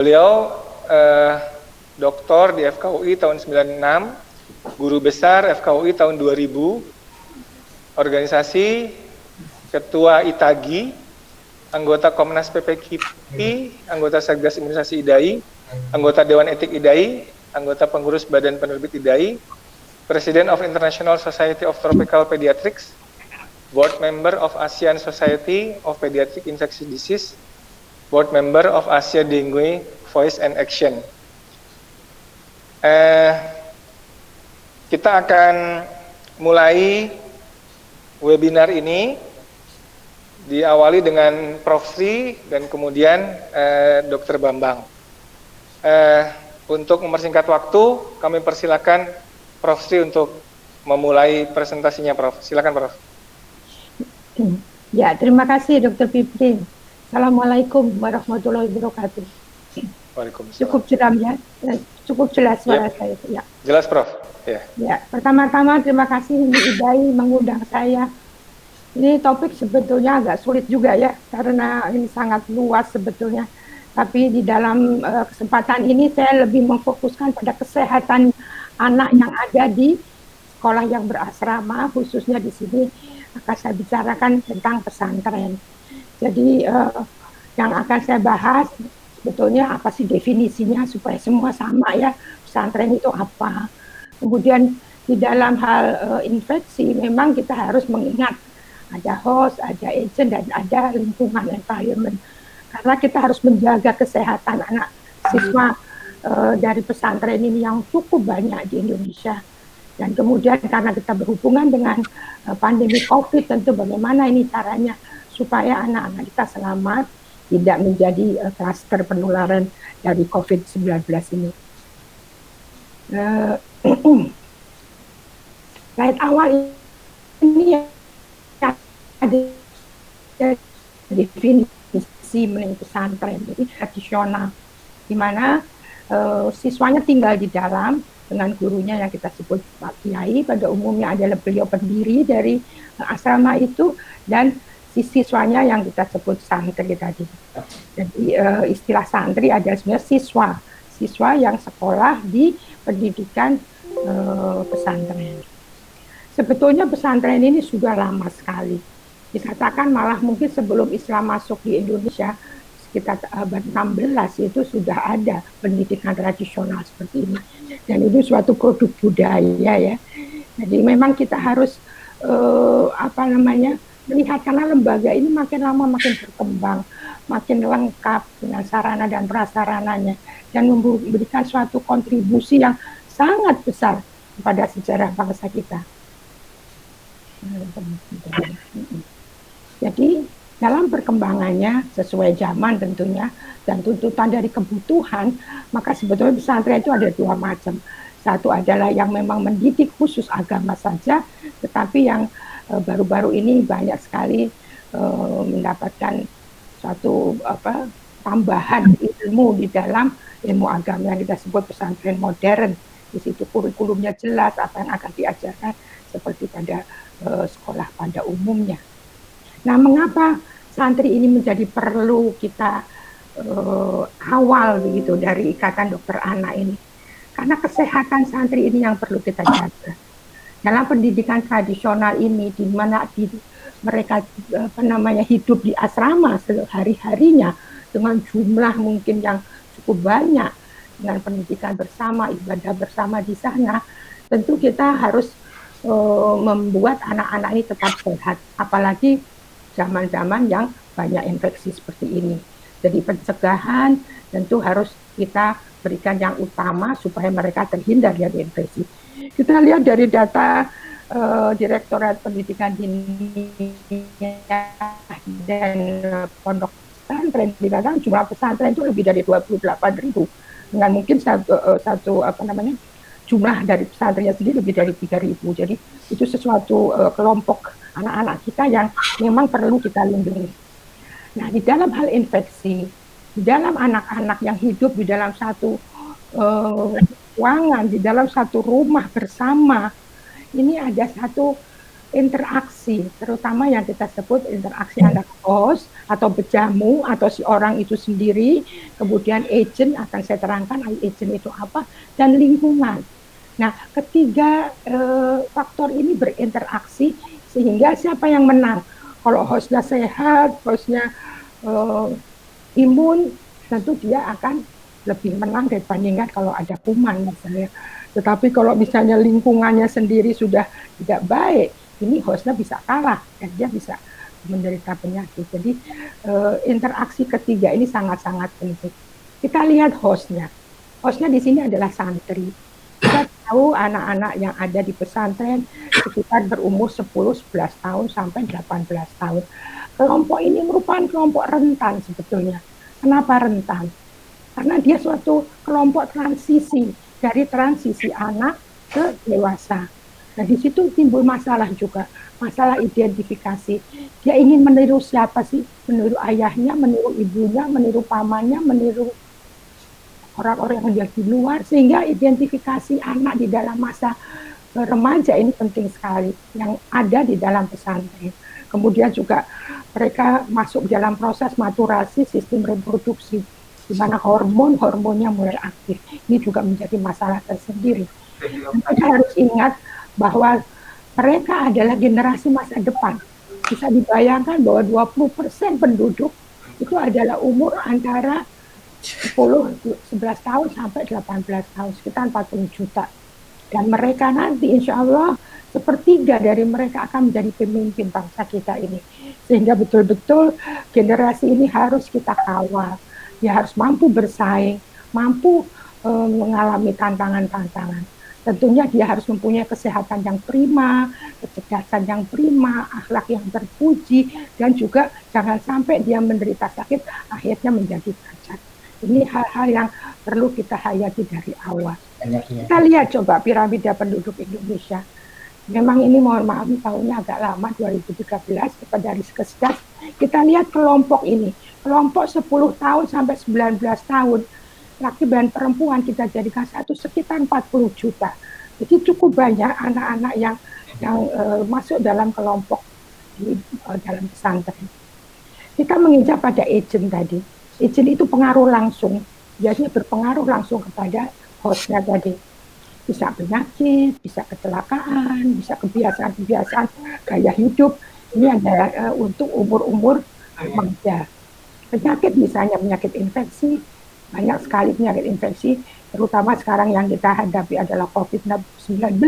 Beliau doktor di FKUI tahun 96, guru besar FKUI tahun 2000, organisasi, ketua ITAGI, anggota Komnas PPKIP, anggota Satgas Imunisasi IDAI, anggota Dewan Etik IDAI, anggota pengurus Badan Penerbit IDAI, President of International Society of Tropical Pediatrics, Board Member of ASEAN Society of Pediatric Infectious Disease, Board Member of Asia Dengue Voice and Action. Kita akan mulai webinar ini diawali dengan Prof. Sri dan kemudian Dr. Bambang. Untuk mempersingkat waktu, kami persilakan Prof. Sri untuk memulai presentasinya, Prof. Silakan, Prof. Ya, terima kasih Dr. Piprin. Assalamualaikum warahmatullahi wabarakatuh. Waalaikumsalam. Cukup jelas ya, cukup jelas suara saya. Ya. Jelas, Prof. Ya, pertama-tama terima kasih IDAI mengundang saya. Ini topik sebetulnya agak sulit juga ya, karena ini sangat luas sebetulnya. Tapi di dalam kesempatan ini saya lebih memfokuskan pada kesehatan anak yang ada di sekolah yang berasrama, khususnya di sini akan saya bicarakan tentang pesantren. Jadi yang akan saya bahas sebetulnya apa sih definisinya supaya semua sama ya, pesantren itu apa. Kemudian di dalam hal infeksi memang kita harus mengingat ada host, ada agent, dan ada lingkungan environment. Karena kita harus menjaga kesehatan anak siswa dari pesantren ini yang cukup banyak di Indonesia. Dan kemudian karena kita berhubungan dengan pandemi COVID, tentu bagaimana ini caranya supaya anak-anak kita selamat, tidak menjadi klaster penularan dari COVID-19 ini. Slide awal ini ada definisi mengenai pesantren, jadi tradisional, di mana siswanya tinggal di dalam dengan gurunya yang kita sebut Pak Kiai. Pada umumnya adalah beliau pendiri dari asrama itu, dan siswanya yang kita sebut santri tadi. Jadi istilah santri adalah sebenarnya siswa yang sekolah di pendidikan pesantren. Sebetulnya pesantren ini sudah lama sekali. Dikatakan malah mungkin sebelum Islam masuk di Indonesia, sekitar abad 16 itu sudah ada pendidikan tradisional seperti ini. Dan itu suatu produk budaya ya. Jadi memang kita harus melihat, karena lembaga ini makin lama makin berkembang, makin lengkap dengan sarana dan prasarananya, dan memberikan suatu kontribusi yang sangat besar kepada sejarah bangsa kita. Jadi dalam perkembangannya sesuai zaman tentunya dan tuntutan dari kebutuhan, maka sebetulnya pesantren itu ada dua macam. Satu adalah yang memang mendidik khusus agama saja, tetapi yang baru-baru ini banyak sekali mendapatkan suatu tambahan ilmu di dalam ilmu agama yang kita sebut pesantren modern. Di situ kurikulumnya jelas apa yang akan diajarkan seperti pada sekolah pada umumnya. Nah, mengapa santri ini menjadi perlu kita awal begitu dari Ikatan Dokter Anak ini? Karena kesehatan santri ini yang perlu kita jaga. Dalam pendidikan tradisional ini, di mana mereka hidup di asrama sehari-harinya dengan jumlah mungkin yang cukup banyak, dengan pendidikan bersama, ibadah bersama di sana, tentu kita harus membuat anak-anak ini tetap sehat, apalagi zaman-zaman yang banyak infeksi seperti ini. Jadi pencegahan tentu harus kita berikan yang utama supaya mereka terhindar dari infeksi. Kita lihat dari data Direktorat Pendidikan Dini dan Pondok Pesantren, dikatakan jumlah pesantren itu lebih dari 28.000, dengan mungkin jumlah dari pesantrennya sendiri lebih dari 3.000. Jadi itu sesuatu kelompok anak-anak kita yang memang perlu kita lindungi. Nah, di dalam hal infeksi, di dalam anak-anak yang hidup di dalam satu ruangan, di dalam satu rumah bersama, ini ada satu interaksi, terutama yang kita sebut interaksi antara host atau pejamu atau si orang itu sendiri, kemudian agent, akan saya terangkan agent itu apa, dan lingkungan. Nah, ketiga faktor ini berinteraksi sehingga siapa yang menang? Kalau hostnya sehat, hostnya imun, tentu dia akan lebih menang dibandingkan kalau ada kuman misalnya. Tetapi kalau misalnya lingkungannya sendiri sudah tidak baik, ini hostnya bisa kalah dan dia bisa menderita penyakit. Jadi interaksi ketiga ini sangat-sangat penting. Kita lihat hostnya. Hostnya di sini adalah santri. Kita tahu anak-anak yang ada di pesantren sekitar berumur 10-11 tahun sampai 18 tahun. Kelompok ini merupakan kelompok rentan sebetulnya. Kenapa rentan? Karena dia suatu kelompok transisi, dari transisi anak ke dewasa. Nah, di situ timbul masalah juga, masalah identifikasi. Dia ingin meniru siapa sih? Meniru ayahnya, meniru ibunya, meniru pamannya, meniru orang-orang yang di luar, sehingga identifikasi anak di dalam masa remaja ini penting sekali, yang ada di dalam pesantren. Kemudian juga mereka masuk dalam proses maturasi sistem reproduksi, di mana hormonnya mulai aktif. Ini juga menjadi masalah tersendiri. Kita harus ingat bahwa mereka adalah generasi masa depan. Bisa dibayangkan bahwa 20% penduduk itu adalah umur antara 10-11 tahun sampai 18 tahun, sekitar 40 juta. Dan mereka nanti insya Allah sepertiga dari mereka akan menjadi pemimpin bangsa kita ini. Sehingga betul-betul generasi ini harus kita kawal. Dia harus mampu bersaing, mampu mengalami tantangan-tantangan. Tentunya dia harus mempunyai kesehatan yang prima, kecerdasan yang prima, akhlak yang terpuji, dan juga jangan sampai dia menderita sakit, akhirnya menjadi cacat. Ini hal-hal yang perlu kita hayati dari awal. Kita lihat coba piramida penduduk Indonesia. Memang ini mohon maaf tahunnya agak lama, 2013 kepada Riskesdas. Kita lihat kelompok ini, kelompok 10 tahun sampai 19 tahun, laki dan perempuan kita jadikan satu sekitar 40 juta. Jadi cukup banyak anak-anak yang masuk dalam kelompok di dalam pesantren. Kita menginjak pada agent tadi. Agent itu pengaruh langsung, biasanya berpengaruh langsung kepada hostnya tadi. Bisa penyakit, bisa kecelakaan, bisa kebiasaan-kebiasaan gaya hidup. Ini adalah untuk umur-umur remaja. Penyakit misalnya penyakit infeksi, banyak sekali penyakit infeksi, terutama sekarang yang kita hadapi adalah COVID-19.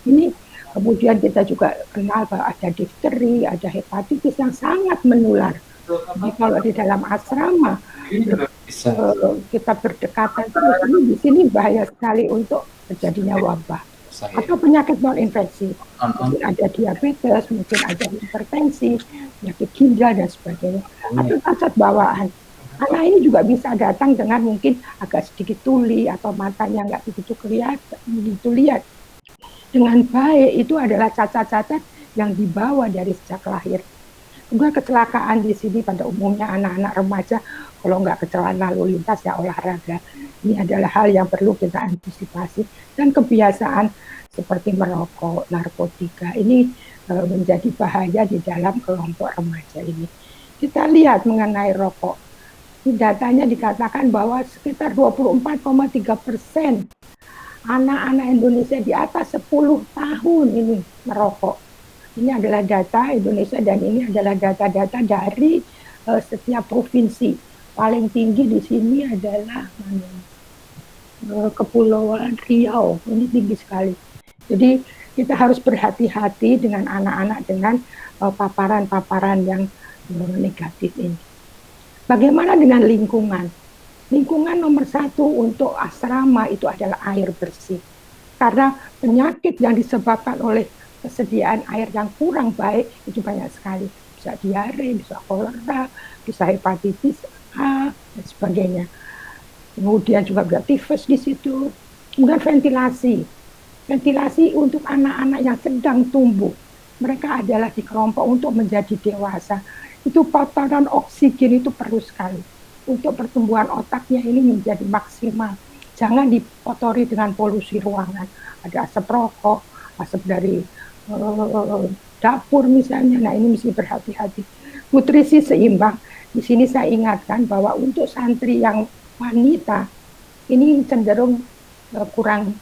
Ini kemudian kita juga kenal bahwa ada difteri, ada hepatitis yang sangat menular. Jadi kalau di dalam asrama kita berdekatan terus, ini di sini bahaya sekali untuk terjadinya wabah atau penyakit non infeksi. Mungkin ada diabetes, mungkin ada hipertensi, penyakit ginjal dan sebagainya, atau cacat bawaan. Anak ini juga bisa datang dengan mungkin agak sedikit tuli atau matanya nggak begitu kelihatan, begitu lihat dengan baik. Itu adalah cacat-cacat yang dibawa dari sejak lahir. Kemudian kecelakaan di sini pada umumnya anak-anak remaja, kalau nggak kecelakaan lalu lintas ya olahraga. Ini adalah hal yang perlu kita antisipasi. Dan kebiasaan seperti merokok, narkotika, ini menjadi bahaya di dalam kelompok remaja ini. Kita lihat mengenai rokok. Datanya dikatakan bahwa sekitar 24,3% anak-anak Indonesia di atas 10 tahun ini merokok. Ini adalah data Indonesia dan ini adalah data-data dari setiap provinsi. Paling tinggi di sini adalah Kepulauan Riau, ini tinggi sekali. Jadi kita harus berhati-hati dengan anak-anak dengan paparan-paparan yang negatif ini. Bagaimana dengan lingkungan? Lingkungan nomor satu untuk asrama itu adalah air bersih. Karena penyakit yang disebabkan oleh kesediaan air yang kurang baik itu banyak sekali. Bisa diare, bisa kolera, bisa hepatitis A, dan sebagainya. Kemudian juga ada tifus di situ. Kemudian ventilasi. Ventilasi untuk anak-anak yang sedang tumbuh. Mereka adalah di kelompok untuk menjadi dewasa. Itu paparan oksigen itu perlu sekali untuk pertumbuhan otaknya ini menjadi maksimal. Jangan dikotori dengan polusi ruangan. Ada asap rokok, asap dari dapur misalnya. Nah, ini mesti berhati-hati. Nutrisi seimbang. Di sini saya ingatkan bahwa untuk santri yang wanita ini cenderung kurang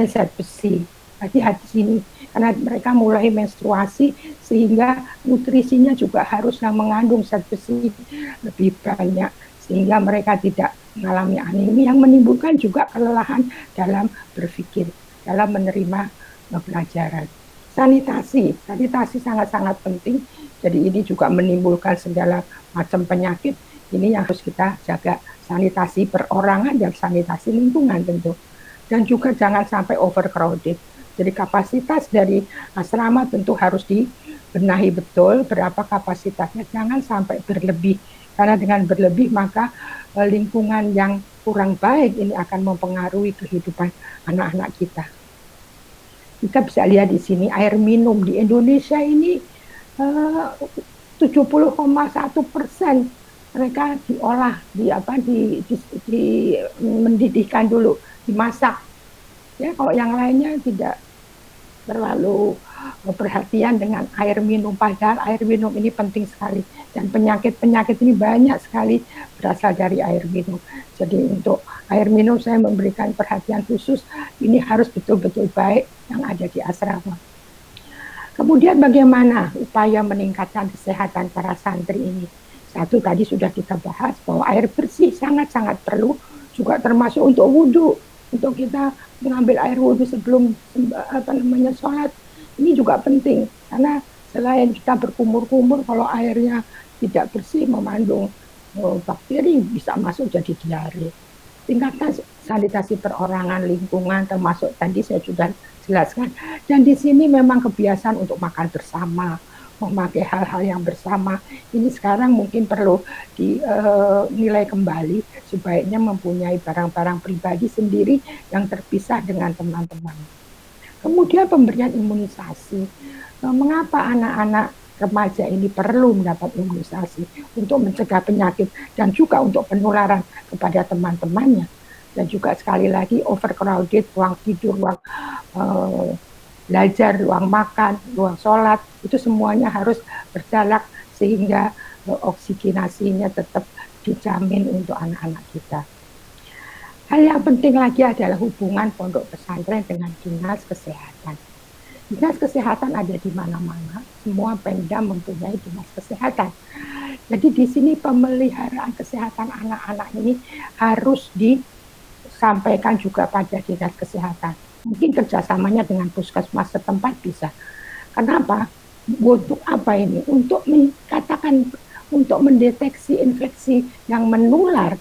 zat besi. Hati-hati sini karena mereka mulai menstruasi sehingga nutrisinya juga harus yang mengandung zat besi lebih banyak sehingga mereka tidak mengalami anemia yang menimbulkan juga kelelahan dalam berpikir, dalam menerima pelajaran. Sanitasi sangat-sangat penting. Jadi ini juga menimbulkan segala macam penyakit. Ini yang harus kita jaga, sanitasi perorangan dan sanitasi lingkungan tentu. Dan juga jangan sampai overcrowded. Jadi kapasitas dari asrama tentu harus dibenahi betul berapa kapasitasnya, jangan sampai berlebih. Karena dengan berlebih maka lingkungan yang kurang baik ini akan mempengaruhi kehidupan anak-anak kita. Kita bisa lihat di sini air minum di Indonesia ini 70,1% mereka diolah, mendidihkan dulu, dimasak. Ya, kalau yang lainnya tidak terlalu perhatian dengan air minum, padahal air minum ini penting sekali dan penyakit-penyakit ini banyak sekali berasal dari air minum. Jadi untuk air minum saya memberikan perhatian khusus, ini harus betul-betul baik yang ada di asrama. Kemudian bagaimana upaya meningkatkan kesehatan para santri ini? Satu tadi sudah kita bahas bahwa air bersih sangat-sangat perlu, juga termasuk untuk wudhu, untuk kita mengambil air wudhu sebelum sholat. Ini juga penting karena selain kita berkumur-kumur, kalau airnya tidak bersih mengandung bakteri bisa masuk jadi diare. Tingkatkan sanitasi perorangan, lingkungan, termasuk tadi saya sudah jelaskan. Dan di sini memang kebiasaan untuk makan bersama, memakai hal-hal yang bersama. Ini sekarang mungkin perlu dinilai kembali, sebaiknya mempunyai barang-barang pribadi sendiri yang terpisah dengan teman-teman. Kemudian pemberian imunisasi. Mengapa anak-anak remaja ini perlu mendapat imunisasi untuk mencegah penyakit dan juga untuk penularan kepada teman-temannya. Dan juga sekali lagi overcrowded, ruang tidur, ruang belajar, ruang makan, ruang sholat, itu semuanya harus berjalan sehingga oksigenasinya tetap dijamin untuk anak-anak kita. Hal yang penting lagi adalah hubungan pondok pesantren dengan dinas kesehatan. Dinas kesehatan ada di mana-mana, semua Pemda mempunyai dinas kesehatan. Jadi di sini pemeliharaan kesehatan anak-anak ini harus disampaikan juga pada dinas kesehatan. Mungkin kerjasamanya dengan puskesmas setempat bisa. Kenapa? Untuk apa ini? Untuk untuk mendeteksi infeksi yang menular,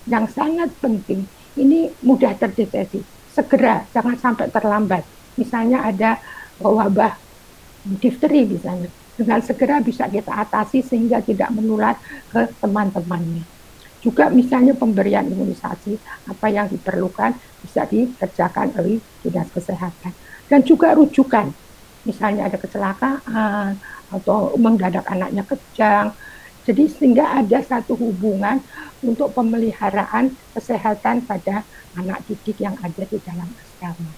yang sangat penting. Ini mudah terdeteksi. Segera, jangan sampai terlambat. Misalnya ada wabah difteri misalnya. Dengan segera bisa kita atasi sehingga tidak menular ke teman-temannya. Juga misalnya pemberian imunisasi, apa yang diperlukan bisa dikerjakan oleh dinas kesehatan. Dan juga rujukan, misalnya ada kecelakaan atau mendadak anaknya kejang. Jadi sehingga ada satu hubungan untuk pemeliharaan kesehatan pada anak didik yang ada di dalam asrama.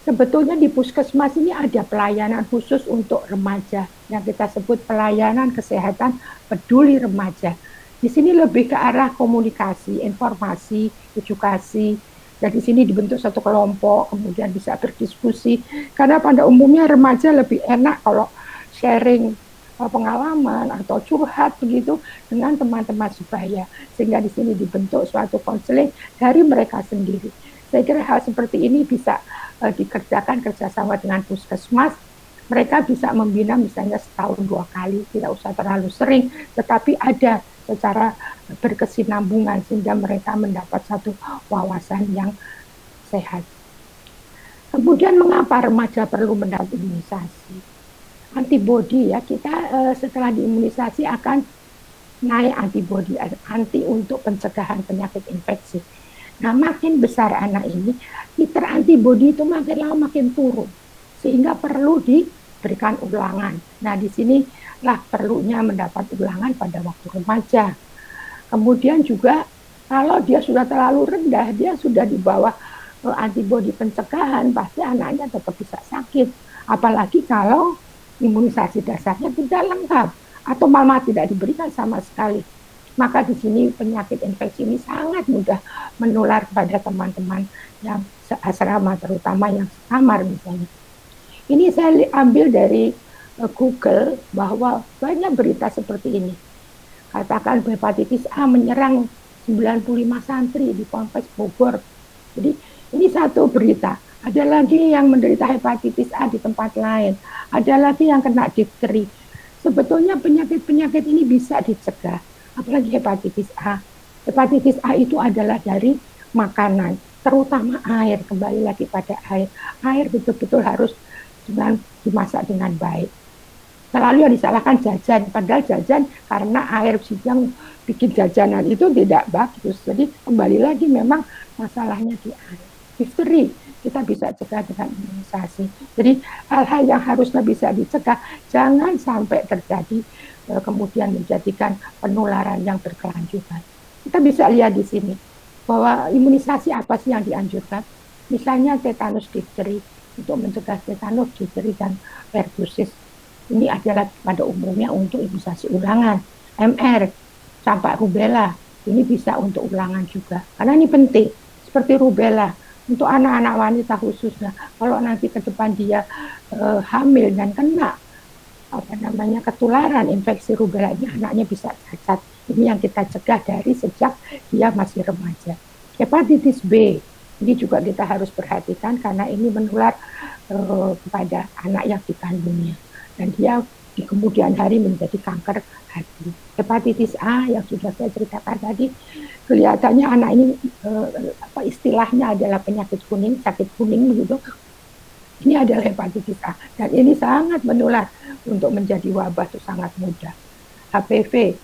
Sebetulnya di puskesmas ini ada pelayanan khusus untuk remaja yang kita sebut pelayanan kesehatan peduli remaja. Di sini lebih ke arah komunikasi, informasi, edukasi. Dan di sini dibentuk satu kelompok, kemudian bisa berdiskusi. Karena pada umumnya remaja lebih enak kalau sharing pengalaman atau curhat begitu dengan teman-teman sebaya. Sehingga di sini dibentuk suatu konseling dari mereka sendiri. Saya kira hal seperti ini bisa dikerjakan kerjasama dengan puskesmas. Mereka bisa membina misalnya setahun 2 kali, tidak usah terlalu sering, tetapi ada secara berkesinambungan sehingga mereka mendapat satu wawasan yang sehat. Kemudian mengapa remaja perlu mendapat imunisasi? Antibodi ya, kita setelah diimunisasi akan naik antibodi, anti untuk pencegahan penyakit infeksi. Nah, makin besar anak ini, titer antibodi itu makin lama makin turun, sehingga perlu diberikan ulangan. Nah, di sinilah perlunya mendapat ulangan pada waktu remaja. Kemudian juga kalau dia sudah terlalu rendah, dia sudah di bawah antibodi pencegahan, pasti anaknya tetap bisa sakit. Apalagi kalau imunisasi dasarnya tidak lengkap atau malah tidak diberikan sama sekali. Maka di sini penyakit infeksi ini sangat mudah menular kepada teman-teman yang seasrama, terutama yang sekamar misalnya. Ini saya ambil dari Google bahwa banyak berita seperti ini. Katakan hepatitis A menyerang 95 santri di Ponpes Bogor. Jadi ini satu berita. Ada lagi yang menderita hepatitis A di tempat lain. Ada lagi yang kena difteri. Sebetulnya penyakit-penyakit ini bisa dicegah. Apalagi hepatitis A. Hepatitis A itu adalah dari makanan, terutama air. Kembali lagi pada air. Air betul-betul harus dimasak dengan baik. Selalu yang disalahkan jajan, padahal jajan karena air yang bikin jajanan itu tidak bagus. Jadi kembali lagi memang masalahnya di air. Difteri kita bisa cegah dengan imunisasi. Jadi hal-hal yang harusnya bisa dicegah jangan sampai terjadi kemudian menjadikan penularan yang berkelanjutan. Kita bisa lihat di sini bahwa imunisasi apa sih yang dianjurkan? Misalnya tetanus difteri untuk mencegah tetanus difteri dan pertusis. Ini adalah pada umumnya untuk imunisasi ulangan. MR, campak rubella, ini bisa untuk ulangan juga. Karena ini penting, seperti rubella, untuk anak-anak wanita khususnya. Kalau nanti ke depan dia hamil dan kena ketularan infeksi rubella ini, anaknya bisa cacat. Ini yang kita cegah dari sejak dia masih remaja. Hepatitis B, ini juga kita harus perhatikan karena ini menular kepada anak yang dikandungnya. Dan dia di kemudian hari menjadi kanker hati. Hepatitis A yang sudah saya ceritakan tadi, kelihatannya anak ini istilahnya adalah penyakit kuning, sakit kuning begitu. Ini adalah hepatitis A dan ini sangat menular, untuk menjadi wabah itu sangat mudah. HPV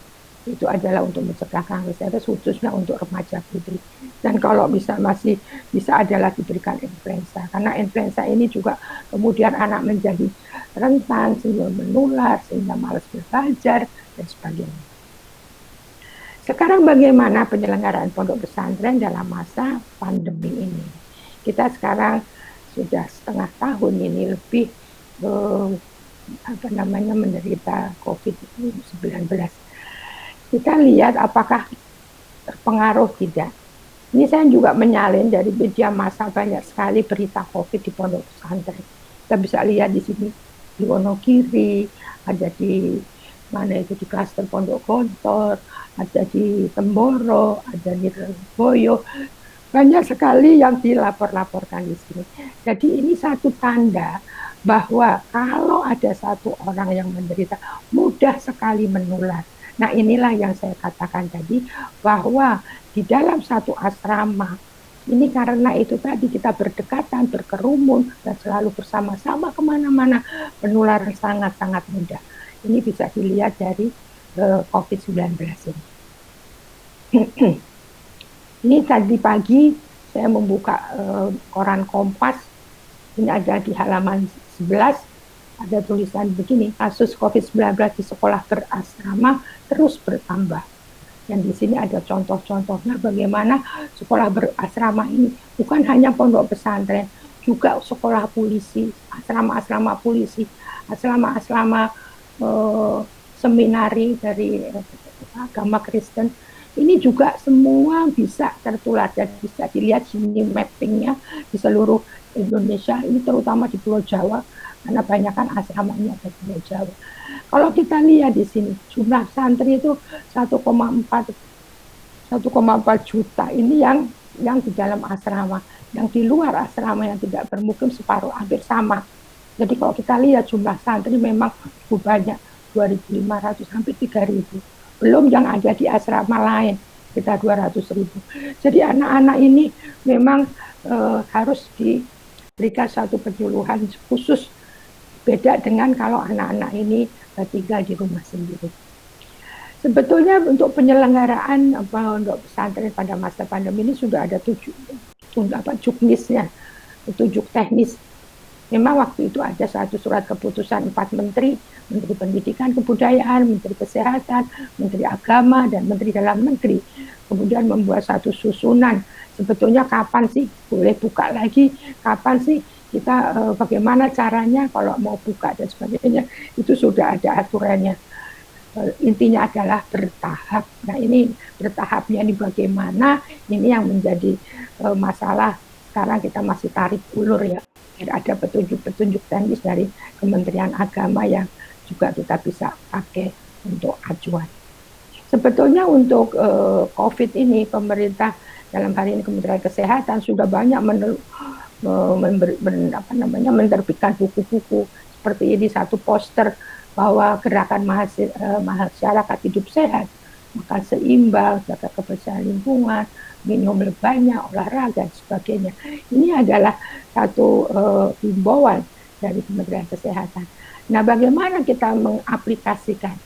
itu adalah untuk mencegah kanker cervix khususnya untuk remaja putri. Dan kalau masih bisa adalah diberikan influenza, karena influenza ini juga kemudian anak menjadi rentan sehingga menular, sehingga malas belajar dan sebagainya. Sekarang bagaimana penyelenggaraan pondok pesantren dalam masa pandemi ini? Kita sekarang sudah setengah tahun ini lebih menderita COVID-19. Kita lihat apakah terpengaruh tidak. Ini saya juga menyalin dari media massa, banyak sekali berita COVID di pondok pesantren. Kita bisa lihat di sini di Wonogiri, ada di mana itu di klaster Pondok Gontor, ada di Temboro, ada di Boyo. Banyak sekali yang dilapor-laporkan di sini. Jadi ini satu tanda bahwa kalau ada satu orang yang menderita, mudah sekali menular. Nah inilah yang saya katakan tadi, bahwa di dalam satu asrama, ini karena itu tadi kita berdekatan, berkerumun, dan selalu bersama-sama kemana-mana, penularan sangat-sangat mudah. Ini bisa dilihat dari COVID-19 ini. Ini tadi pagi saya membuka koran Kompas, ini ada di halaman 11, ada tulisan begini, kasus COVID-19 di sekolah berasrama terus bertambah. Dan di sini ada contoh-contohnya bagaimana sekolah berasrama ini bukan hanya pondok pesantren, juga sekolah polisi, asrama-asrama polisi, asrama-asrama seminari dari agama Kristen. Ini juga semua bisa tertular dan bisa dilihat sini mappingnya di seluruh Indonesia, ini terutama di Pulau Jawa, karena banyak kan asramanya ada di Pulau Jawa. Kalau kita lihat di sini, jumlah santri itu 1,4 juta, ini yang di dalam asrama, yang di luar asrama yang tidak bermukim separuh, hampir sama. Jadi kalau kita lihat jumlah santri memang cukup banyak, 2.500, hampir 3.000. Belum yang ada di asrama lain, kita 200.000. Jadi anak-anak ini memang harus diberikan satu penyuluhan khusus, beda dengan kalau anak-anak ini tinggal di rumah sendiri. Sebetulnya untuk penyelenggaraan pondok pesantren pada masa pandemi ini sudah ada juknisnya, petunjuk teknis. Memang waktu itu ada satu surat keputusan 4 menteri, Menteri Pendidikan Kebudayaan, Menteri Kesehatan, Menteri Agama, dan Menteri Dalam Negeri. Kemudian membuat satu susunan, sebetulnya kapan sih boleh buka lagi, kapan sih kita bagaimana caranya kalau mau buka dan sebagainya, itu sudah ada aturannya. Intinya adalah bertahap. Nah ini bertahapnya ini bagaimana, ini yang menjadi masalah. Sekarang kita masih tarik ulur ya, ada petunjuk-petunjuk teknis dari Kementerian Agama yang juga kita bisa pakai untuk acuan. Sebetulnya untuk COVID ini, pemerintah dalam hari ini Kementerian Kesehatan sudah banyak menerbitkan buku-buku seperti ini, satu poster bahwa gerakan masyarakat hidup sehat, makan seimbang, jaga kebersihan lingkungan, minum lebih banyak, olahraga, dan sebagainya. Ini adalah satu himbauan dari Kementerian Kesehatan. Nah, bagaimana kita mengaplikasikan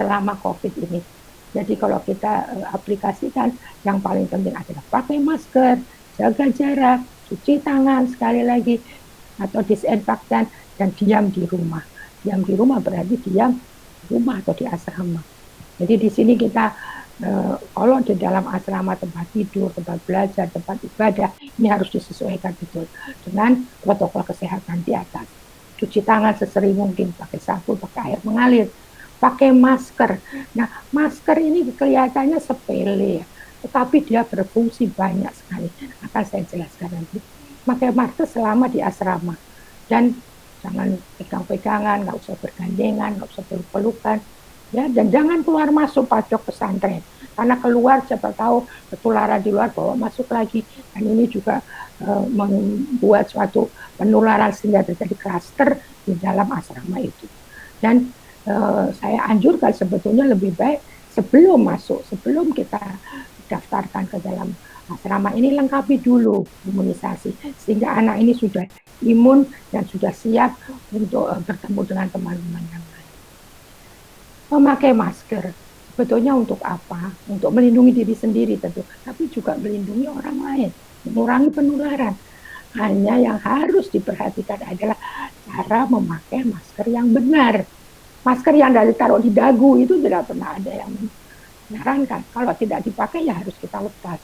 selama COVID ini? Jadi kalau kita aplikasikan, yang paling penting adalah pakai masker, jaga jarak, cuci tangan sekali lagi, atau disinfektan, dan diam di rumah. Diam di rumah berarti diam di rumah atau di asrama. Jadi di sini kita kalau di dalam asrama, tempat tidur, tempat belajar, tempat ibadah, ini harus disesuaikan betul dengan protokol kesehatan di atas. Cuci tangan sesering mungkin, pakai sabun, pakai air mengalir, pakai masker. Nah, masker ini kelihatannya sepele ya, tetapi dia berfungsi banyak sekali. Akan saya jelaskan nanti. Pakai masker selama di asrama. Dan jangan pegang-pegangan, nggak usah bergandengan, nggak usah peluk-pelukan, ya, dan jangan keluar masuk pojok pesantren, karena keluar siapa tahu ketularan di luar bawa masuk lagi, dan ini juga membuat suatu penularan sehingga terjadi klaster di dalam asrama itu. Dan saya anjurkan sebetulnya lebih baik sebelum masuk, sebelum kita daftarkan ke dalam asrama ini, lengkapi dulu imunisasi sehingga anak ini sudah imun dan sudah siap untuk bertemu dengan teman-teman yang lain. Memakai masker sebetulnya untuk apa? Untuk melindungi diri sendiri tentu, tapi juga melindungi orang lain, mengurangi penularan. Hanya yang harus diperhatikan adalah cara memakai masker yang benar. Masker yang ditaruh di dagu itu tidak pernah ada yang menyarankan. Kalau tidak dipakai ya harus kita lepas.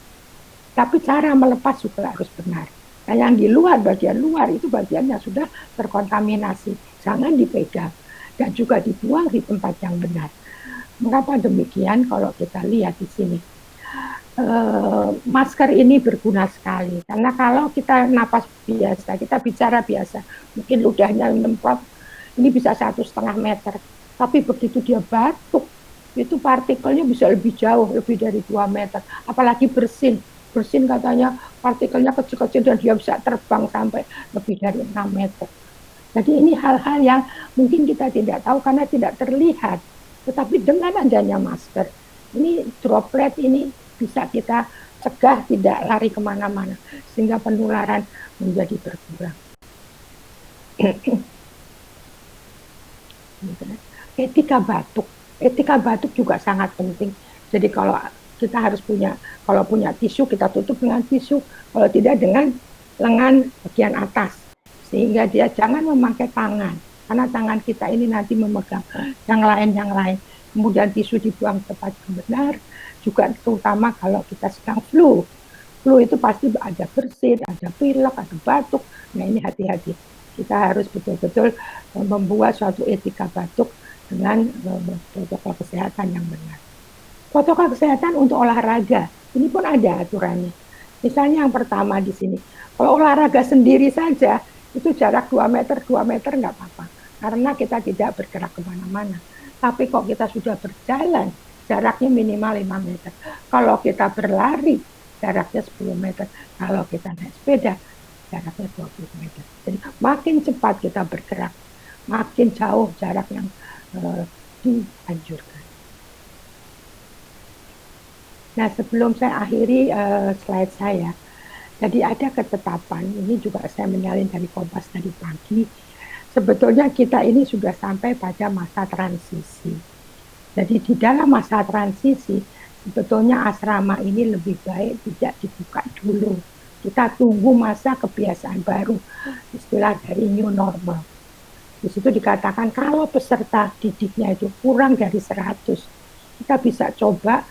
Tapi cara melepas juga harus benar. Nah, yang di luar, bagian luar itu bagian yang sudah terkontaminasi. Jangan dipegang dan juga dibuang di tempat yang benar. Mengapa demikian? Kalau kita lihat di sini, masker ini berguna sekali. Karena kalau kita napas biasa, kita bicara biasa, mungkin ludahnya menempat, ini bisa 1,5 meter. Tapi begitu dia batuk, itu partikelnya bisa lebih jauh, lebih dari 2 meter. Apalagi bersin. Bersin katanya partikelnya kecil-kecil dan dia bisa terbang sampai lebih dari 6 meter. Jadi ini hal-hal yang mungkin kita tidak tahu karena tidak terlihat. Tetapi dengan adanya masker, ini droplet ini bisa kita cegah tidak lari kemana-mana. Sehingga penularan menjadi berkurang. Etika batuk. Etika batuk juga sangat penting. Jadi kalau kita harus punya, kalau punya tisu kita tutup dengan tisu, kalau tidak dengan lengan bagian atas, sehingga dia jangan memakai tangan, karena tangan kita ini nanti memegang yang lain. Kemudian tisu dibuang tempat yang benar, juga terutama kalau kita sedang flu itu pasti ada bersin, ada pilek, ada batuk. Nah ini hati-hati, kita harus betul-betul membuat suatu etika batuk dengan protokol kesehatan yang benar. Protokol kesehatan untuk olahraga, ini pun ada aturannya. Misalnya yang pertama di sini, kalau olahraga sendiri saja, itu jarak 2 meter nggak apa-apa. Karena kita tidak bergerak kemana-mana. Tapi kok kita sudah berjalan, jaraknya minimal 5 meter. Kalau kita berlari, jaraknya 10 meter. Kalau kita naik sepeda, jaraknya 20 meter. Jadi makin cepat kita bergerak, makin jauh jarak yang dianjurkan. Nah, sebelum saya akhiri slide saya, jadi ada ketetapan, ini juga saya menyalin dari Kompas tadi pagi, sebetulnya kita ini sudah sampai pada masa transisi. Jadi di dalam masa transisi, sebetulnya asrama ini lebih baik tidak dibuka dulu. Kita tunggu masa kebiasaan baru, istilah dari new normal. Di situ dikatakan kalau peserta didiknya itu kurang dari 100, kita bisa coba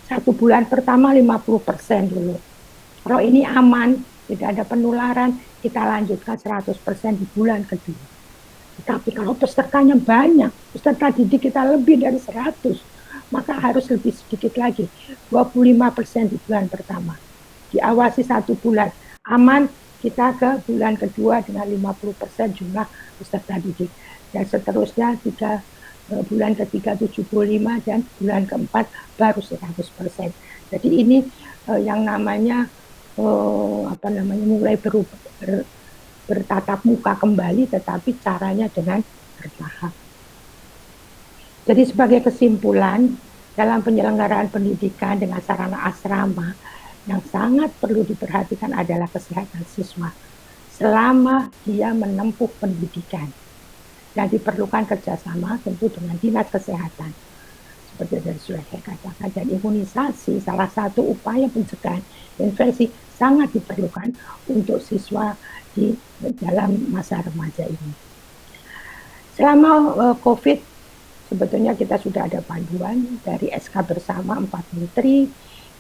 1 bulan pertama 50% dulu. Kalau ini aman, tidak ada penularan, kita lanjutkan 100% di bulan kedua. Tapi kalau pesertanya banyak, peserta didik kita lebih dari 100, maka harus lebih sedikit lagi, 25% di bulan pertama. Diawasi 1 bulan, aman, kita ke bulan kedua dengan 50% jumlah peserta didik. Dan seterusnya bulan ketiga 75 dan bulan keempat baru 100%. Jadi ini yang namanya mulai bertatap muka kembali, tetapi caranya dengan bertahap. Jadi sebagai kesimpulan, dalam penyelenggaraan pendidikan dengan sarana asrama, yang sangat perlu diperhatikan adalah kesehatan siswa selama dia menempuh pendidikan. Dan diperlukan kerjasama tentu dengan dinas kesehatan. Seperti yang sudah saya katakan, dan imunisasi salah satu upaya pencegahan infeksi sangat diperlukan untuk siswa di dalam masa remaja ini. Selama COVID, sebetulnya kita sudah ada panduan dari SK bersama 4 menteri,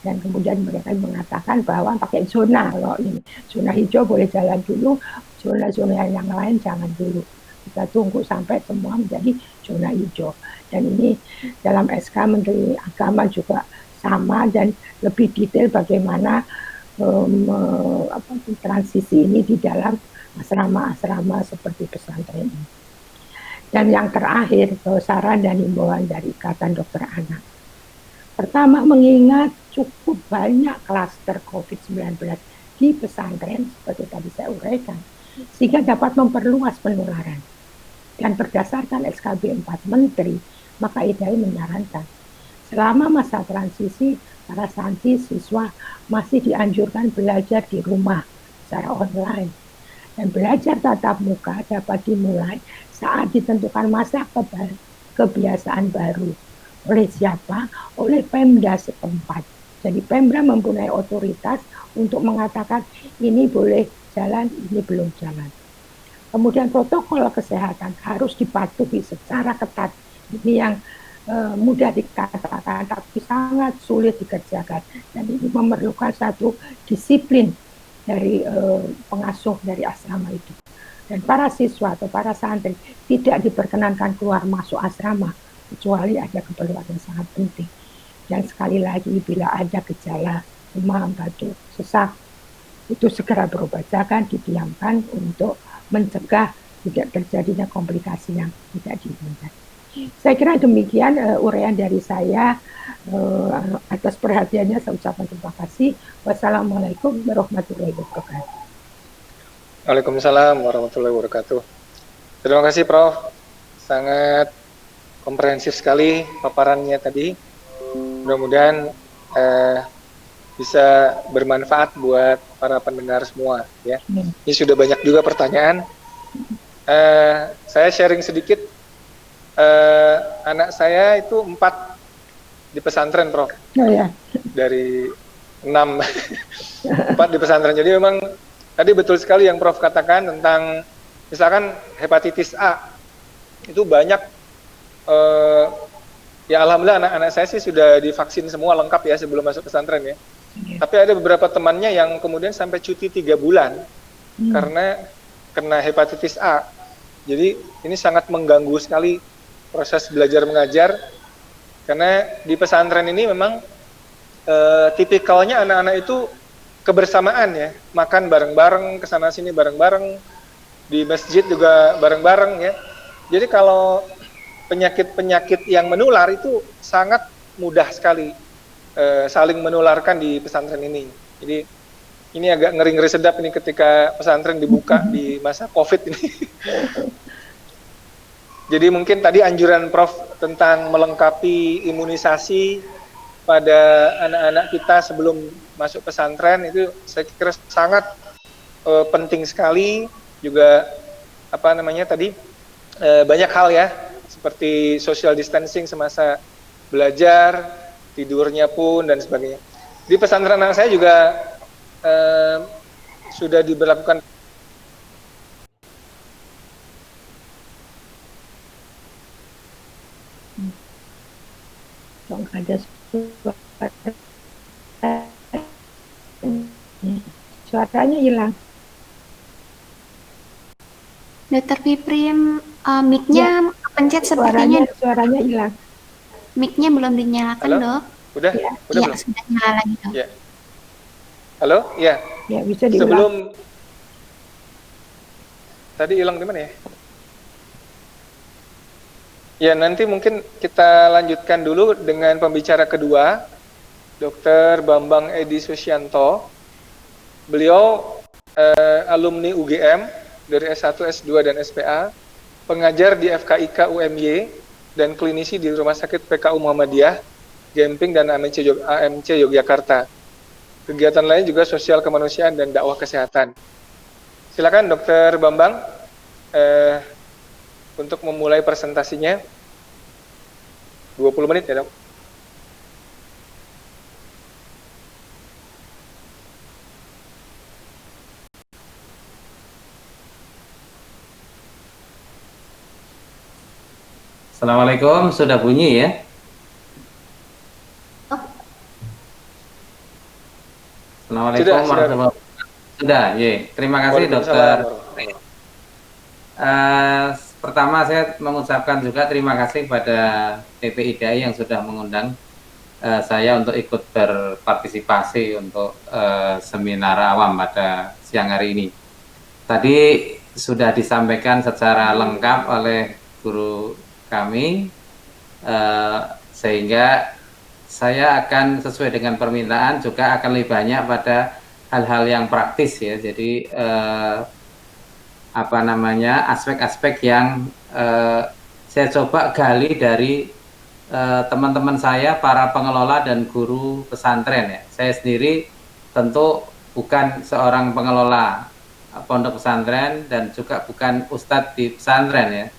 dan kemudian mereka mengatakan bahwa pakai zona, kalau ini zona hijau boleh jalan dulu, zona-zona yang lain jangan dulu. Kita tunggu sampai semua menjadi zona hijau. Dan ini dalam SK Menteri Agama juga sama, dan lebih detail bagaimana transisi ini di dalam asrama-asrama seperti pesantren ini. Dan yang terakhir, saran dan himbauan dari Ikatan Dokter Anak. Pertama, mengingat cukup banyak klaster COVID-19 di pesantren, seperti tadi saya uraikan, sehingga dapat memperluas penularan. Dan berdasarkan SKB 4 Menteri, maka IDAI menyarankan, selama masa transisi, para santri siswa masih dianjurkan belajar di rumah secara online. Dan belajar tatap muka dapat dimulai saat ditentukan masa kebiasaan baru. Oleh siapa? Oleh Pemda setempat. Jadi Pemda mempunyai otoritas untuk mengatakan ini boleh jalan, ini belum jalan. Kemudian protokol kesehatan harus dipatuhi secara ketat. Ini yang mudah dikatakan, tapi sangat sulit dikerjakan. Dan ini memerlukan satu disiplin dari pengasuh dari asrama itu. Dan para siswa atau para santri tidak diperkenankan keluar masuk asrama, kecuali ada keperluan yang sangat penting. Dan sekali lagi, bila ada gejala demam, batuk, sesak, itu segera berobat, jangan didiamkan untuk mencegah tidak terjadinya komplikasi yang tidak diinginkan. Saya kira demikian uraian dari saya. Atas perhatiannya saya ucapkan terima kasih. Wassalamualaikum warahmatullahi wabarakatuh. Waalaikumsalam warahmatullahi wabarakatuh. Terima kasih Prof. Sangat komprehensif sekali paparannya tadi. Mudah-mudahan bisa bermanfaat buat para pendengar semua ya. Ini sudah banyak juga pertanyaan. Saya sharing sedikit. Anak saya itu 4 di pesantren, Prof. Oh ya. Dari 6 4 di pesantren. Jadi memang tadi betul sekali yang Prof katakan tentang misalkan hepatitis A itu banyak. Ya alhamdulillah anak-anak saya sih sudah divaksin semua lengkap ya sebelum masuk pesantren ya. Tapi ada beberapa temannya yang kemudian sampai cuti 3 bulan karena kena hepatitis A. Jadi ini sangat mengganggu sekali proses belajar mengajar, karena di pesantren ini memang tipikalnya anak-anak itu kebersamaan ya, makan bareng-bareng, kesana sini bareng-bareng, di masjid juga bareng-bareng ya. Jadi kalau penyakit-penyakit yang menular itu sangat mudah sekali saling menularkan di pesantren ini. Jadi ini agak ngeri-ngeri sedap ini ketika pesantren dibuka di masa COVID ini. Jadi mungkin tadi anjuran Prof tentang melengkapi imunisasi pada anak-anak kita sebelum masuk pesantren itu saya kira sangat penting sekali. Juga banyak hal ya, seperti social distancing semasa belajar, tidurnya pun dan sebagainya. Di pesantren anak saya juga sudah diberlakukan ada suaranya hilang. Dokter Piprim, mic-nya pencet sepertinya. Suaranya hilang. Mic-nya belum dinyalakan, Halo? Dok. Udah Iya, belum? sudah nyala lagi, Dok. Ya. Halo? Ya. Ya, bisa diulang. Sebelum tadi hilang di mana ya? Ya, nanti mungkin kita lanjutkan dulu dengan pembicara kedua, Dr. Bambang Edi Susyanto. Beliau alumni UGM dari S1, S2, dan SPA, pengajar di FKIK UMY, dan klinisi di Rumah Sakit PKU Muhammadiyah, Gemping, dan AMC Yogyakarta. Kegiatan lain juga sosial kemanusiaan dan dakwah kesehatan. Silakan Dr. Bambang untuk memulai presentasinya. 20 menit ya, Dok. Assalamualaikum, sudah bunyi ya? Assalamualaikum warahmatullahi wabarakatuh. Sudah, ya. Terima kasih dokter. Pertama saya mengucapkan juga terima kasih pada PPIDAI yang sudah mengundang saya untuk ikut berpartisipasi untuk seminar awam pada siang hari ini. Tadi sudah disampaikan secara lengkap oleh guru kami, sehingga saya akan sesuai dengan permintaan juga akan lebih banyak pada hal-hal yang praktis ya. Jadi aspek-aspek yang saya coba gali dari teman-teman saya, para pengelola dan guru pesantren ya. Saya sendiri tentu bukan seorang pengelola pondok pesantren dan juga bukan ustadz di pesantren ya.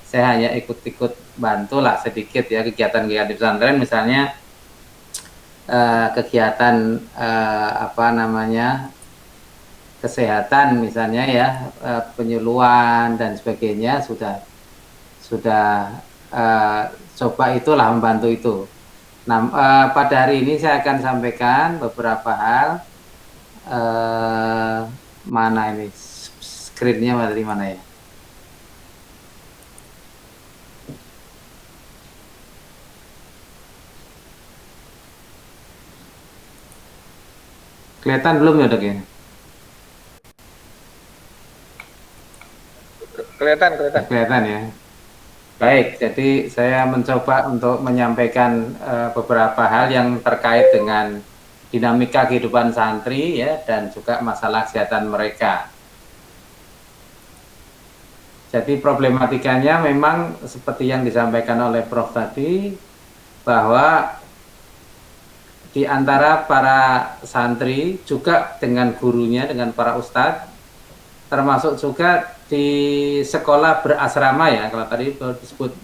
Saya hanya ikut-ikut bantulah sedikit ya kegiatan-kegiatan di pesantren, misalnya kegiatan kesehatan misalnya ya, penyuluhan dan sebagainya sudah coba itulah membantu itu. Nah, pada hari ini saya akan sampaikan beberapa hal. Mana ini screen-nya dari mana ya? Kelihatan belum ya, Dok ya? Kelihatan ya. Baik, jadi saya mencoba untuk menyampaikan beberapa hal yang terkait dengan dinamika kehidupan santri ya, dan juga masalah kesehatan mereka. Jadi problematikanya memang seperti yang disampaikan oleh Prof tadi, bahwa di antara para santri juga dengan gurunya, dengan para ustadz, termasuk juga di sekolah berasrama ya, kalau tadi disebut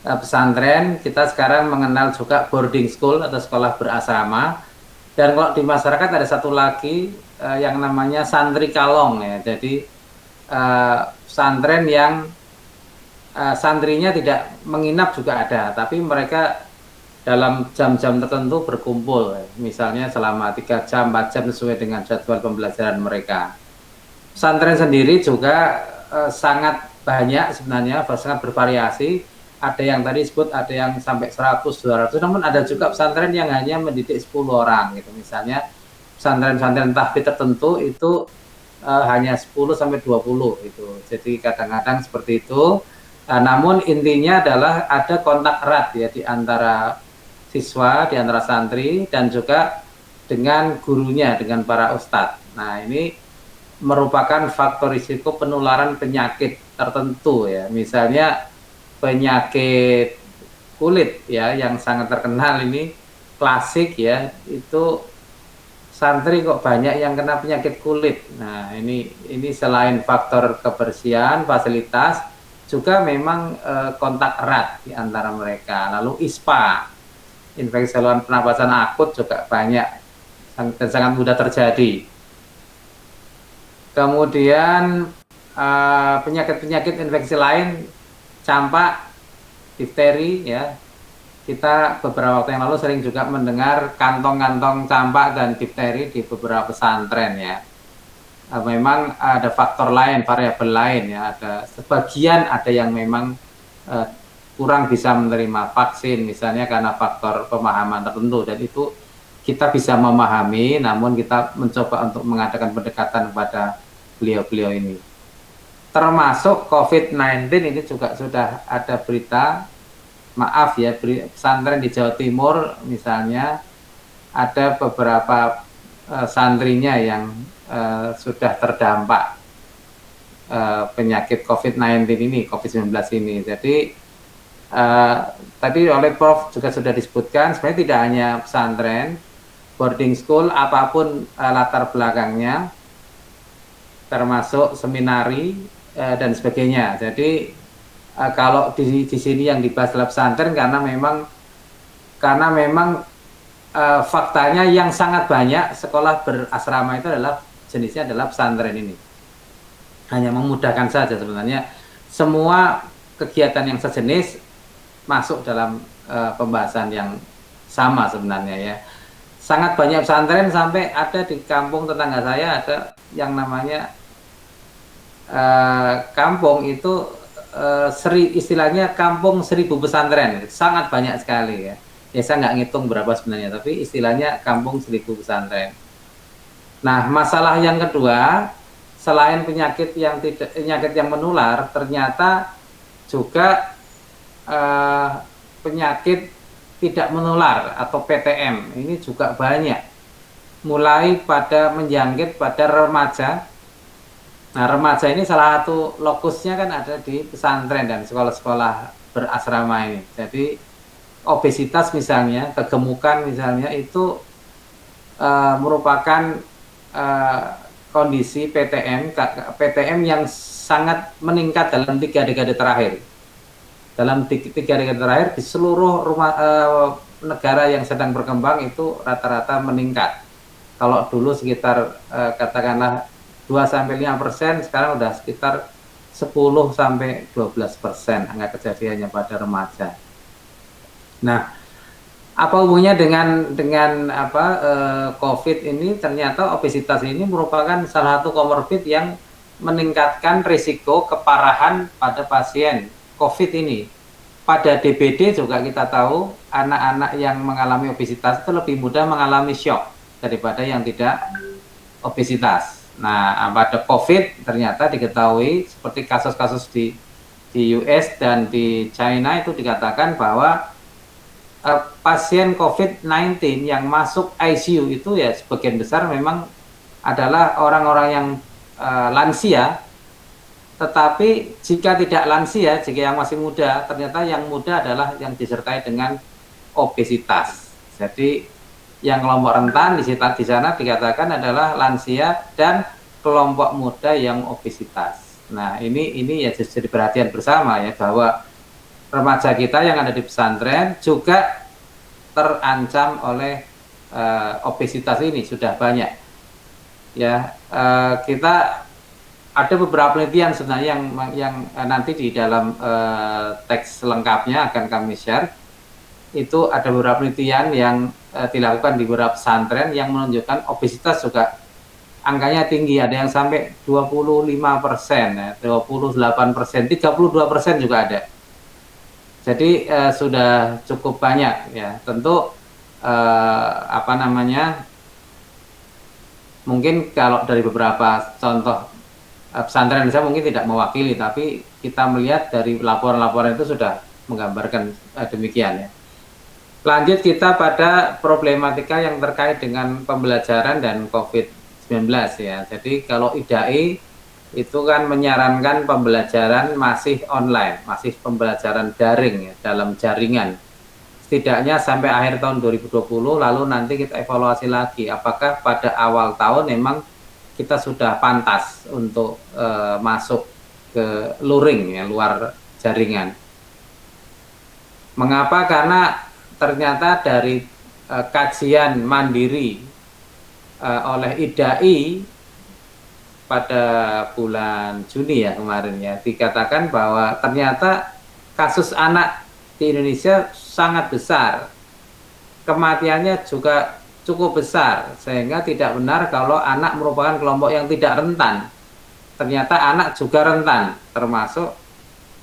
pesantren, kita sekarang mengenal juga boarding school atau sekolah berasrama. Dan kalau di masyarakat ada satu lagi yang namanya santri kalong ya. Jadi pesantren yang santrinya tidak menginap juga ada, tapi mereka dalam jam-jam tertentu berkumpul, misalnya selama 3 jam, 4 jam sesuai dengan jadwal pembelajaran mereka. Pesantren sendiri juga sangat banyak sebenarnya, sangat bervariasi. Ada yang tadi disebut ada yang sampai 100, 200, namun ada juga pesantren yang hanya mendidik 10 orang gitu. Misalnya pesantren-pesantren tahfidz tertentu itu hanya 10 sampai 20 gitu. Jadi kadang-kadang seperti itu. Namun intinya adalah ada kontak erat ya di antara siswa, di antara santri, dan juga dengan gurunya, dengan para ustadz. Nah, ini merupakan faktor risiko penularan penyakit tertentu ya. Misalnya penyakit kulit ya, yang sangat terkenal ini klasik ya, itu santri kok banyak yang kena penyakit kulit. Nah, ini selain faktor kebersihan, fasilitas, juga memang kontak erat di antara mereka. Lalu ISPA, infeksi saluran pernapasan akut, juga banyak dan sangat mudah terjadi. Kemudian penyakit-penyakit infeksi lain, campak, difteri ya, kita beberapa waktu yang lalu sering juga mendengar kantong-kantong campak dan difteri di beberapa pesantren ya. Memang ada faktor lain, variabel lain ya. Ada sebagian ada yang memang kurang bisa menerima vaksin misalnya karena faktor pemahaman tertentu, dan itu kita bisa memahami, namun kita mencoba untuk mengadakan pendekatan kepada beliau-beliau ini. Termasuk COVID-19 ini juga sudah ada berita, maaf ya, pesantren di Jawa Timur misalnya ada beberapa santrinya yang sudah terdampak penyakit COVID-19 ini, COVID-19 ini. Jadi tadi oleh Prof juga sudah disebutkan, sebenarnya tidak hanya pesantren, boarding school, apapun latar belakangnya, termasuk seminari dan sebagainya. Jadi kalau di sini yang dibahas adalah pesantren karena memang faktanya yang sangat banyak sekolah berasrama itu adalah jenisnya adalah pesantren ini. Hanya memudahkan saja sebenarnya semua kegiatan yang sejenis masuk dalam pembahasan yang sama sebenarnya ya. Sangat banyak pesantren, sampai ada di kampung tetangga saya ada yang namanya kampung itu istilahnya kampung 1000 pesantren, sangat banyak sekali ya. Ya saya nggak ngitung berapa sebenarnya, tapi istilahnya kampung 1000 pesantren. Nah, masalah yang kedua, selain penyakit yang menular, ternyata juga penyakit tidak menular atau PTM ini juga banyak, mulai pada menjangkit pada remaja. Nah, remaja ini salah satu lokusnya kan ada di pesantren dan sekolah-sekolah berasrama ini. Jadi obesitas misalnya, kegemukan misalnya itu merupakan kondisi PTM yang sangat meningkat dalam 3 dekade terakhir. Dalam 3 dekade terakhir di seluruh negara yang sedang berkembang itu rata-rata meningkat. Kalau dulu sekitar katakanlah 2-5%, sekarang udah sekitar 10-12% angka kejadiannya pada remaja. Nah, apa hubungannya dengan COVID ini? Ternyata obesitas ini merupakan salah satu komorbid yang meningkatkan risiko keparahan pada pasien COVID ini. Pada DBD juga kita tahu anak-anak yang mengalami obesitas itu lebih mudah mengalami shock daripada yang tidak obesitas. Nah, pada COVID ternyata diketahui seperti kasus-kasus di US dan di China itu dikatakan bahwa pasien COVID-19 yang masuk ICU itu ya sebagian besar memang adalah orang-orang yang lansia, tetapi jika tidak lansia, jika yang masih muda, ternyata yang muda adalah yang disertai dengan obesitas. Jadi yang kelompok rentan di sana dikatakan adalah lansia dan kelompok muda yang obesitas. Nah, ini ya jadi perhatian bersama ya, bahwa remaja kita yang ada di pesantren juga terancam oleh obesitas ini sudah banyak. Ya, kita ada beberapa penelitian sebenarnya yang nanti di dalam teks lengkapnya akan kami share. Itu ada beberapa penelitian yang dilakukan di beberapa pesantren yang menunjukkan obesitas juga angkanya tinggi, ada yang sampai 25%, ya, 28%, 32% juga ada. Jadi sudah cukup banyak ya. Tentu mungkin kalau dari beberapa contoh pesantren saya mungkin tidak mewakili, tapi kita melihat dari laporan-laporan itu sudah menggambarkan demikian ya. Lanjut kita pada problematika yang terkait dengan pembelajaran dan COVID-19 ya. Jadi kalau IDAI itu kan menyarankan pembelajaran masih online, masih pembelajaran daring ya, dalam jaringan. Setidaknya sampai akhir tahun 2020, lalu nanti kita evaluasi lagi apakah pada awal tahun memang kita sudah pantas untuk masuk ke luring ya, luar jaringan. Mengapa? Karena ternyata dari kajian mandiri oleh IDAI pada bulan Juni ya kemarin ya, dikatakan bahwa ternyata kasus anak di Indonesia sangat besar, kematiannya juga cukup besar, sehingga tidak benar kalau anak merupakan kelompok yang tidak rentan. Ternyata anak juga rentan, termasuk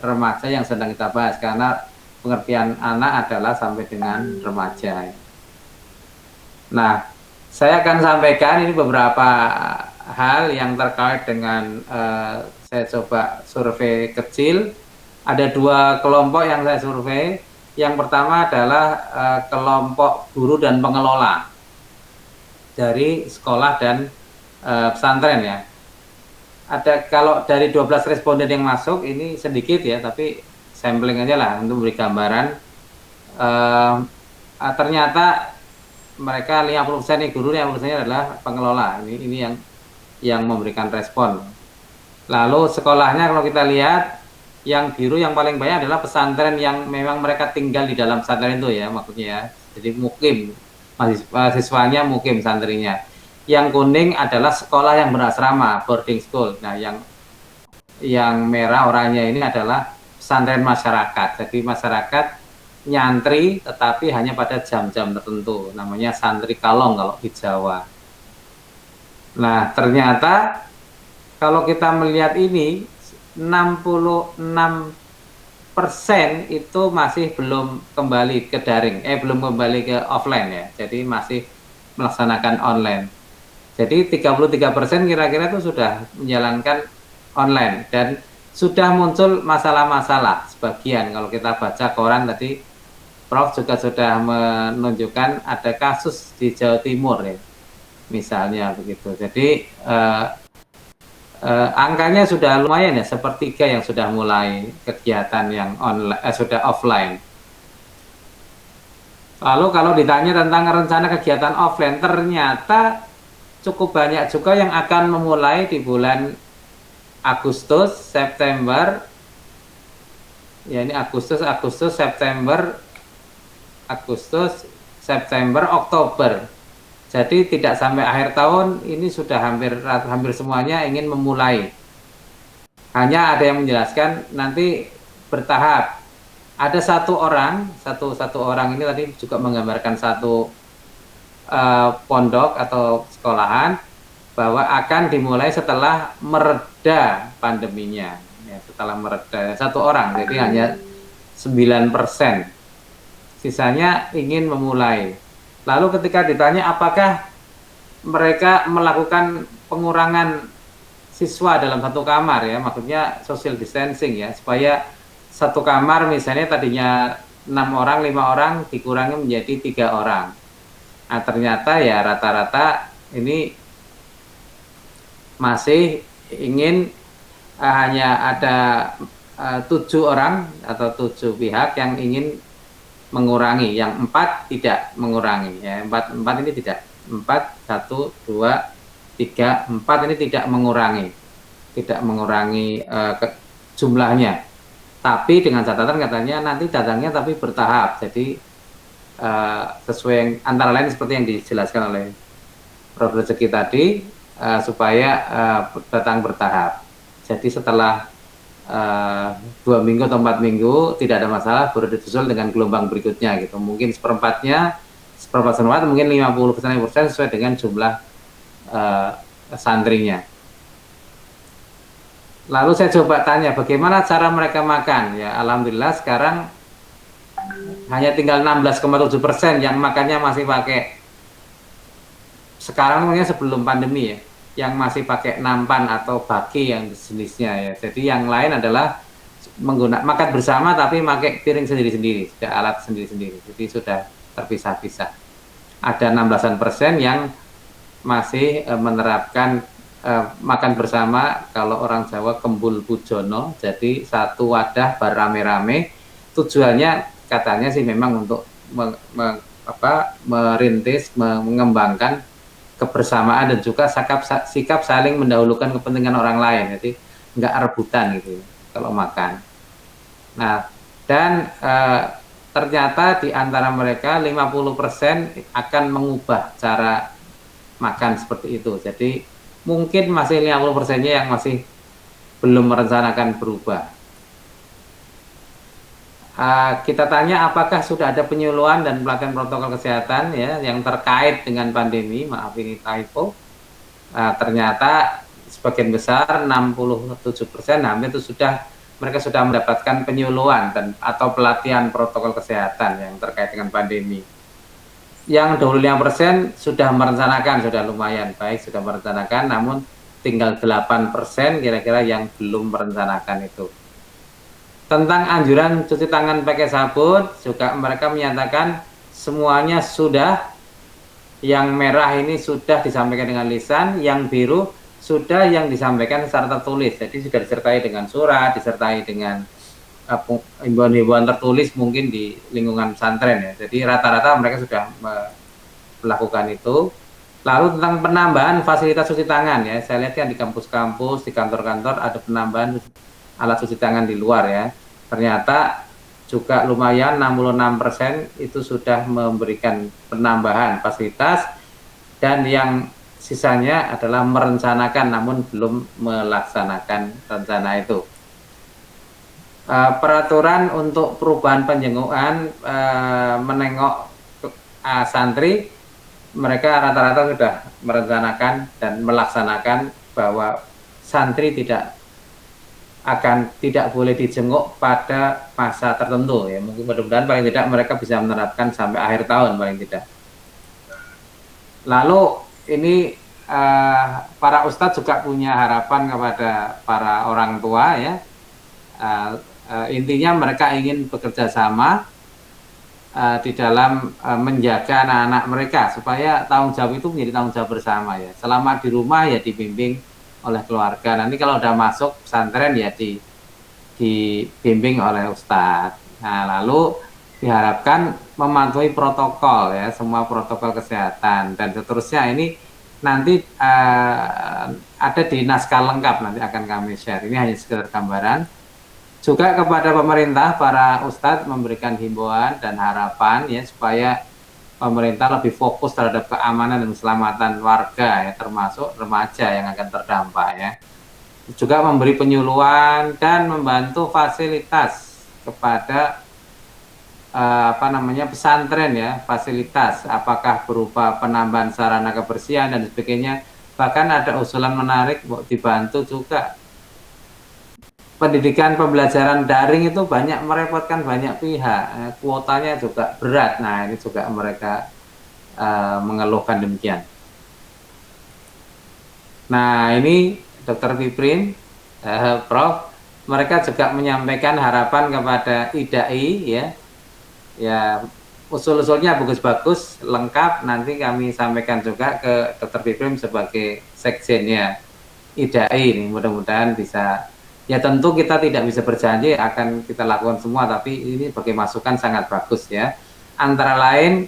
remaja yang sedang kita bahas, karena pengertian anak adalah sampai dengan remaja. Nah, saya akan sampaikan ini beberapa hal yang terkait dengan saya coba survei kecil. Ada 2 kelompok yang saya survei. Yang pertama adalah kelompok guru dan pengelola dari sekolah dan pesantren ya. Ada, kalau dari 12 responden yang masuk, ini sedikit ya, tapi sampling aja lah untuk memberi gambaran. Ternyata mereka 50% ini guru, 50% adalah pengelola. Ini yang memberikan respon. Lalu sekolahnya kalau kita lihat, yang biru yang paling banyak adalah pesantren yang memang mereka tinggal di dalam pesantren itu ya, maksudnya ya. Jadi mukim, mahasiswanya mukim santrinya. Yang kuning adalah sekolah yang berasrama, boarding school. Nah, yang merah oranye ini adalah pesantren masyarakat. Jadi masyarakat nyantri tetapi hanya pada jam-jam tertentu, namanya santri kalong kalau di Jawa. Nah, ternyata kalau kita melihat ini 66% itu masih belum kembali ke daring, belum kembali ke offline ya. Jadi masih melaksanakan online. Jadi 33% kira-kira itu sudah menjalankan online, dan sudah muncul masalah-masalah sebagian. Kalau kita baca koran tadi, Prof juga sudah menunjukkan ada kasus di Jawa Timur ya, misalnya begitu. Jadi angkanya sudah lumayan ya, sepertiga yang sudah mulai kegiatan yang online, sudah offline. Lalu kalau ditanya tentang rencana kegiatan offline, ternyata cukup banyak juga yang akan memulai di bulan Agustus, September. Ya, ini Agustus, September, Oktober. Jadi tidak sampai akhir tahun, ini sudah hampir semuanya ingin memulai. Hanya ada yang menjelaskan nanti bertahap. Ada satu orang ini tadi juga menggambarkan satu pondok atau sekolahan bahwa akan dimulai setelah mereda pandeminya. Ya, setelah mereda, satu orang, jadi hanya 9%. Sisanya ingin memulai. Lalu ketika ditanya apakah mereka melakukan pengurangan siswa dalam satu kamar ya, maksudnya social distancing ya, supaya satu kamar misalnya tadinya 6 orang, 5 orang dikurangi menjadi 3 orang. Nah, ternyata ya rata-rata ini masih ingin hanya ada 7 orang atau 7 pihak yang ingin mengurangi, yang 4 tidak mengurangi ya, 4 ini tidak, 4 1 2 3 4 ini tidak mengurangi jumlahnya, tapi dengan catatan katanya nanti datangnya tapi bertahap. Jadi sesuai yang antara lain seperti yang dijelaskan oleh Prof. Rezeki tadi, supaya datang bertahap. Jadi setelah 2 minggu atau 4 minggu tidak ada masalah, baru disusul dengan gelombang berikutnya gitu. Mungkin seperempat, mungkin 50% sesuai dengan jumlah santrinya. Lalu saya coba tanya bagaimana cara mereka makan ya. Alhamdulillah sekarang hanya tinggal 16,7% yang makannya masih pakai, sekarang mungkin sebelum pandemi ya, yang masih pakai nampan atau baki yang jenisnya ya. Jadi yang lain adalah menggunakan makan bersama tapi pakai piring sendiri-sendiri, sudah alat sendiri-sendiri. Jadi sudah terpisah-pisah. Ada 16% yang masih menerapkan makan bersama, kalau orang Jawa kembul pujono, jadi satu wadah berame-rame. Tujuannya katanya sih memang untuk merintis, mengembangkan kebersamaan dan juga sikap saling mendahulukan kepentingan orang lain. Jadi nggak rebutan gitu kalau makan. Nah, dan ternyata di antara mereka 50% akan mengubah cara makan seperti itu. Jadi mungkin masih 50%-nya yang masih belum merencanakan berubah. Kita tanya apakah sudah ada penyuluhan dan pelatihan protokol kesehatan ya yang terkait dengan pandemi. Maaf ini typo. Ternyata sebagian besar 67% hampir itu mereka sudah mendapatkan penyuluhan atau pelatihan protokol kesehatan yang terkait dengan pandemi. Yang 25% sudah merencanakan, sudah lumayan baik, sudah merencanakan, namun tinggal 8% kira-kira yang belum merencanakan itu. Tentang anjuran cuci tangan pakai sabun, juga mereka menyatakan semuanya sudah. Yang merah ini sudah disampaikan dengan lisan, yang biru sudah yang disampaikan secara tertulis. Jadi sudah disertai dengan surat, disertai dengan himbauan-himbauan tertulis mungkin di lingkungan pesantren ya. Jadi rata-rata mereka sudah melakukan itu. Lalu tentang penambahan fasilitas cuci tangan ya, saya lihat kan di kampus-kampus, di kantor-kantor ada penambahan alat cuci tangan di luar ya. Ternyata juga lumayan 66% itu sudah memberikan penambahan fasilitas, dan yang sisanya adalah merencanakan namun belum melaksanakan rencana itu. Peraturan untuk perubahan penjengukan menengok santri, mereka rata-rata sudah merencanakan dan melaksanakan bahwa santri tidak boleh dijenguk pada masa tertentu ya. Mungkin mudah-mudahan paling tidak mereka bisa menerapkan sampai akhir tahun paling tidak. Lalu ini para ustadz juga punya harapan kepada para orang tua ya. Intinya mereka ingin bekerja sama di dalam menjaga anak-anak mereka supaya tanggung jawab itu menjadi tanggung jawab bersama ya. Selama di rumah ya dibimbing oleh keluarga. Nanti kalau udah masuk pesantren ya dibimbing oleh ustadz. Nah, lalu diharapkan mematuhi protokol ya, semua protokol kesehatan dan seterusnya. Ini nanti ada di naskah lengkap, nanti akan kami share. Ini hanya sekedar gambaran. Juga kepada pemerintah, para ustadz memberikan himbauan dan harapan ya supaya pemerintah lebih fokus terhadap keamanan dan keselamatan warga ya, termasuk remaja yang akan terdampak ya. Juga memberi penyuluhan dan membantu fasilitas kepada pesantren ya, fasilitas apakah berupa penambahan sarana kebersihan dan sebagainya. Bahkan ada usulan menarik dibantu juga pendidikan pembelajaran daring itu banyak merepotkan banyak pihak, kuotanya juga berat. Nah, ini juga mereka mengeluhkan demikian. Nah, ini Dr. Piprim, Prof, mereka juga menyampaikan harapan kepada IDAI ya usul-usulnya bagus-bagus, lengkap. Nanti kami sampaikan juga ke Dr. Piprim sebagai sekjennya IDAI ini, mudah-mudahan bisa. Ya tentu kita tidak bisa berjanji akan kita lakukan semua, tapi ini sebagai masukan sangat bagus ya. Antara lain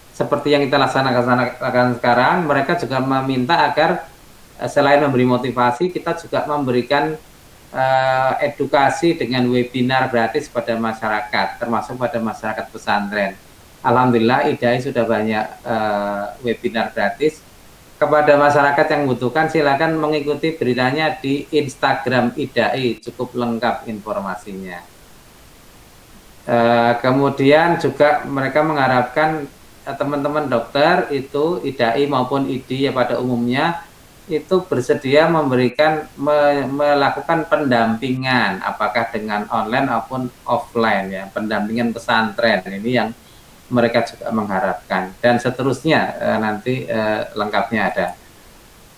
seperti yang kita laksanakan sekarang, mereka juga meminta agar selain memberi motivasi, kita juga memberikan edukasi dengan webinar gratis pada masyarakat, termasuk pada masyarakat pesantren. Alhamdulillah IDAI sudah banyak webinar gratis. Kepada masyarakat yang membutuhkan, silakan mengikuti beritanya di Instagram IDAI, cukup lengkap informasinya. Kemudian juga mereka mengharapkan teman-teman dokter itu IDAI maupun ID ya pada umumnya itu bersedia melakukan pendampingan, apakah dengan online maupun offline ya, pendampingan pesantren ini yang mereka juga mengharapkan, dan seterusnya nanti lengkapnya ada.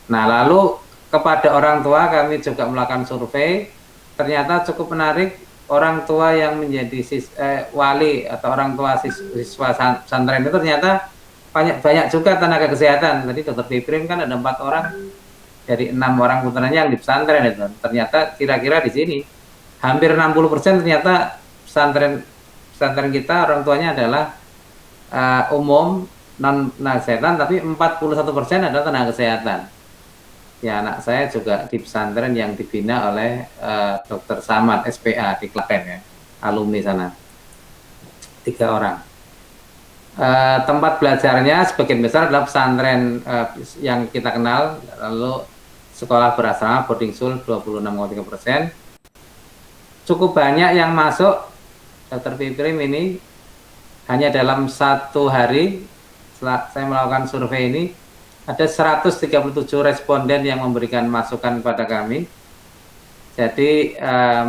Nah, lalu kepada orang tua kami juga melakukan survei, ternyata cukup menarik. Orang tua yang menjadi wali atau orang tua siswa pesantren itu ternyata banyak juga tenaga kesehatan. Tadi Dr. Piprim kan ada 4 orang dari 6 orang putranya yang di pesantren itu. Ternyata kira-kira di sini hampir 60% ternyata pesantren kita orang tuanya adalah umum non kesehatan, tapi 41% adalah tenaga kesehatan. Ya, anak saya juga di pesantren yang dibina oleh Dr. Samad SPA di Klaten ya, alumni sana 3 orang. Tempat belajarnya sebagian besar adalah pesantren yang kita kenal, lalu sekolah berasrama boarding school 26,3%. Cukup banyak yang masuk Dr. Piprim ini hanya dalam 1 hari setelah saya melakukan survei ini ada 137 responden yang memberikan masukan pada kami. Jadi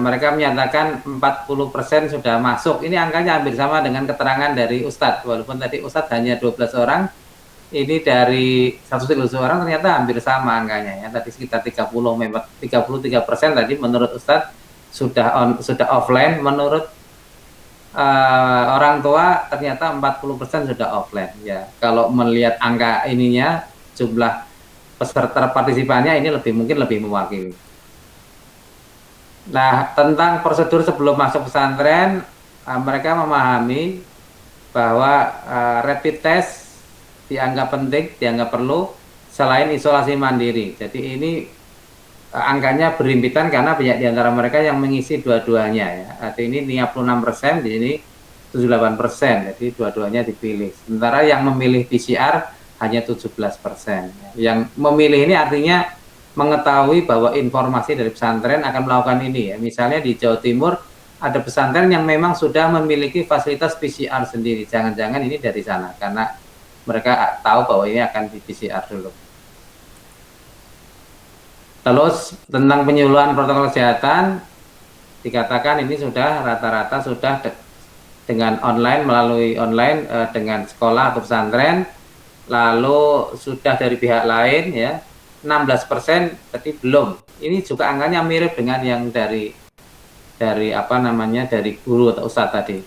mereka menyatakan 40% sudah masuk. Ini angkanya hampir sama dengan keterangan dari Ustadz. Walaupun tadi Ustadz hanya 12 orang, ini dari 130 orang ternyata hampir sama angkanya ya. Tadi sekitar 33% tadi menurut Ustadz sudah offline. Menurut orang tua ternyata 40% sudah offline ya. Kalau melihat angka ininya, jumlah peserta partisipannya ini mungkin lebih mewakili. Nah, tentang prosedur sebelum masuk pesantren, mereka memahami bahwa rapid test dianggap penting, dianggap perlu selain isolasi mandiri. Jadi ini angkanya berhimpitan karena banyak di antara mereka yang mengisi dua-duanya ya. Artinya ini 56%, di sini 78%. Jadi dua-duanya dipilih. Sementara yang memilih PCR hanya 17%. Yang memilih ini artinya mengetahui bahwa informasi dari pesantren akan melakukan ini ya. Misalnya di Jawa Timur ada pesantren yang memang sudah memiliki fasilitas PCR sendiri. Jangan-jangan ini dari sana karena mereka tahu bahwa ini akan di PCR dulu. Terus tentang penyuluhan protokol kesehatan dikatakan ini sudah rata-rata sudah dengan online, melalui online dengan sekolah atau pesantren, lalu sudah dari pihak lain ya 16%, tapi belum. Ini juga angkanya mirip dengan yang dari guru atau ustadz tadi.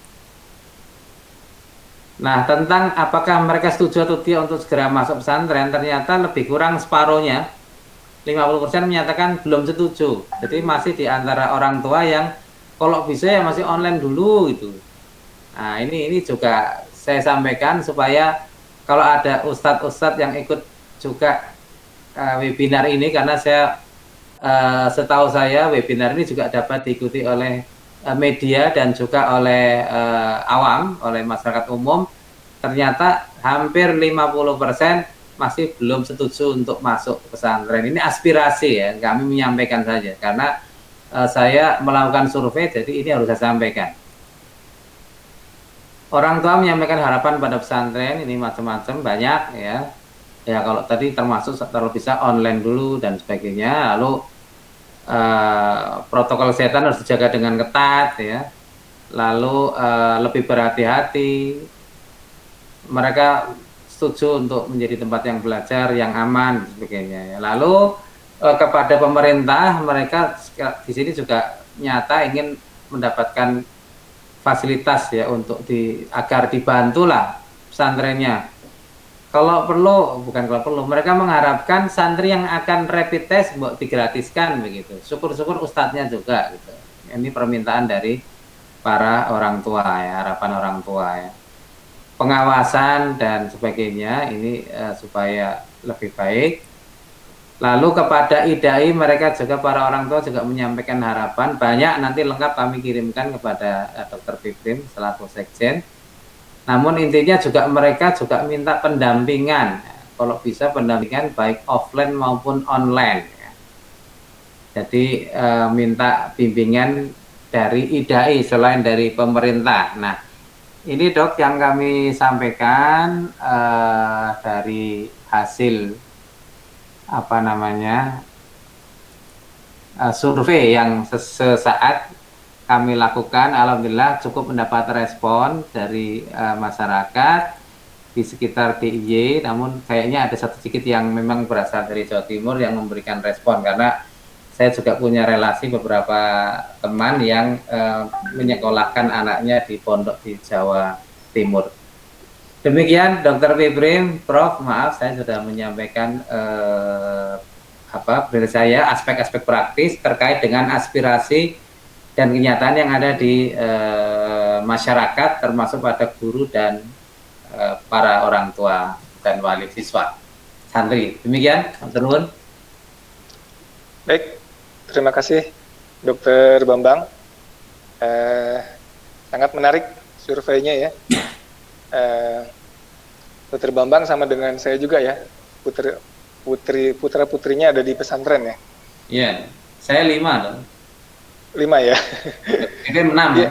Nah, tentang apakah mereka setuju atau tidak untuk segera masuk pesantren, ternyata lebih kurang separuhnya, 50% menyatakan belum setuju. Jadi masih di antara orang tua yang kalau bisa ya masih online dulu gitu. Nah, ini juga saya sampaikan supaya kalau ada ustadz-ustadz yang ikut juga webinar ini, karena setahu saya webinar ini juga dapat diikuti oleh media dan juga oleh awam, oleh masyarakat umum. Ternyata hampir 50% masih belum setuju untuk masuk ke pesantren. Ini aspirasi ya, kami menyampaikan saja karena saya melakukan survei, jadi ini harus saya sampaikan. Orang tua menyampaikan harapan pada pesantren ini macam-macam, banyak ya. Ya kalau tadi termasuk kalau bisa online dulu dan sebagainya, lalu protokol kesehatan harus dijaga dengan ketat ya, lalu lebih berhati-hati. Mereka setuju untuk menjadi tempat yang belajar yang aman dan sebagainya ya. Lalu kepada pemerintah, mereka di sini juga nyata ingin mendapatkan fasilitas ya untuk agar dibantulah pesantrennya. Kalau perlu, mereka mengharapkan santri yang akan rapid test digratiskan begitu. Syukur-syukur ustadznya juga gitu. Ini permintaan dari para orang tua ya, harapan orang tua ya. Pengawasan dan sebagainya ini supaya lebih baik. Lalu kepada IDAI, mereka juga para orang tua juga menyampaikan harapan banyak, nanti lengkap kami kirimkan kepada Dr. Piprim selaku sekjen. Namun intinya juga mereka juga minta pendampingan, kalau bisa pendampingan baik offline maupun online. Jadi minta bimbingan dari IDAI selain dari pemerintah. Nah, ini dok yang kami sampaikan dari hasil survei yang sesaat kami lakukan. Alhamdulillah cukup mendapat respon dari masyarakat di sekitar DIY, namun kayaknya ada satu sedikit yang memang berasal dari Jawa Timur yang memberikan respon, karena saya juga punya relasi beberapa teman yang menyekolahkan anaknya di pondok di Jawa Timur. Demikian Dr. Piprim, Prof, maaf saya sudah menyampaikan dari saya aspek-aspek praktis terkait dengan aspirasi dan kenyataan yang ada di masyarakat, termasuk pada guru dan para orang tua dan wali siswa, santri. Demikian, Dr. Baik, terima kasih Dr. Bambang. Sangat menarik surveinya ya. Dr. Bambang sama dengan saya juga ya, putra-putrinya ada di pesantren ya? Iya, saya 5 dong. 5 ya? Itu 6 ya?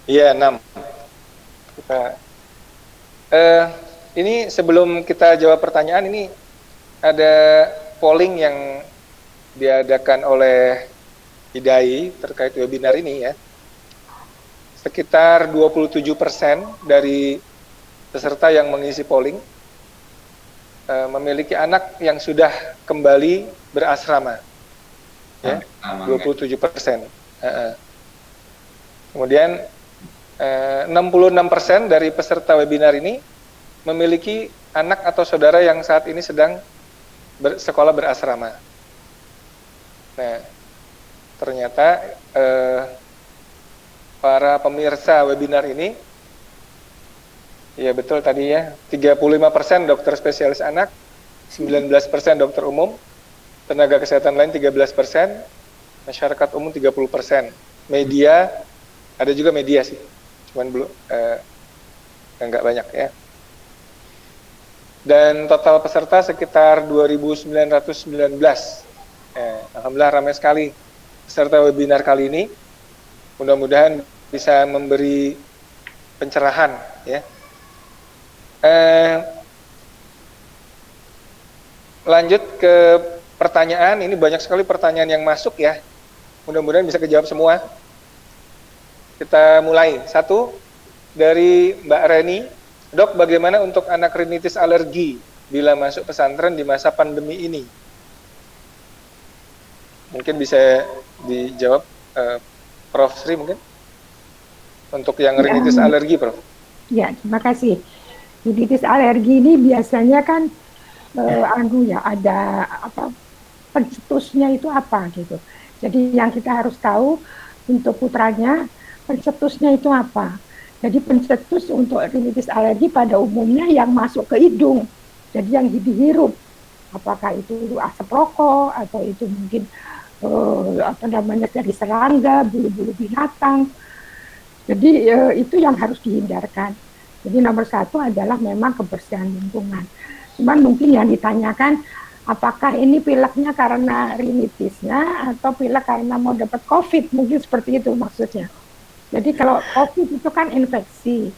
Iya, 6. Kita, ini sebelum kita jawab pertanyaan, ini ada polling yang diadakan oleh IDAI terkait webinar ini ya. Sekitar 27% dari peserta yang mengisi polling memiliki anak yang sudah kembali berasrama. Ya, 27%. Kemudian 66% dari peserta webinar ini memiliki anak atau saudara yang saat ini sedang sekolah berasrama. Nah, ternyata para pemirsa webinar ini, ya betul tadi ya, 35% dokter spesialis anak, 19% dokter umum, tenaga kesehatan lain 13%, masyarakat umum 30%, media, ada juga media sih, cuman belum, nggak banyak ya. Dan total peserta sekitar 2.919. Alhamdulillah ramai sekali peserta webinar kali ini. Mudah-mudahan bisa memberi pencerahan ya. Lanjut ke pertanyaan, ini banyak sekali pertanyaan yang masuk ya. Mudah-mudahan bisa kejawab semua. Kita mulai. 1 dari Mbak Reni. Dok, bagaimana untuk anak rinitis alergi bila masuk pesantren di masa pandemi ini? Mungkin bisa dijawab Prof. Sri mungkin? Untuk yang rinitis alergi, Prof. Ya, terima kasih. Rinitis alergi ini biasanya kan ada apa, pencetusnya itu apa gitu. Jadi yang kita harus tahu untuk putranya, pencetusnya itu apa. Jadi pencetus untuk rinitis alergi pada umumnya yang masuk ke hidung, jadi yang dihirup, apakah itu asap rokok atau itu mungkin dari serangga, bulu-bulu binatang. Jadi itu yang harus dihindarkan. Jadi nomor 1 adalah memang kebersihan lingkungan. Cuman mungkin yang ditanyakan, apakah ini pileknya karena rinitisnya atau pilek karena mau dapat COVID, mungkin seperti itu maksudnya. Jadi kalau COVID itu kan infeksi.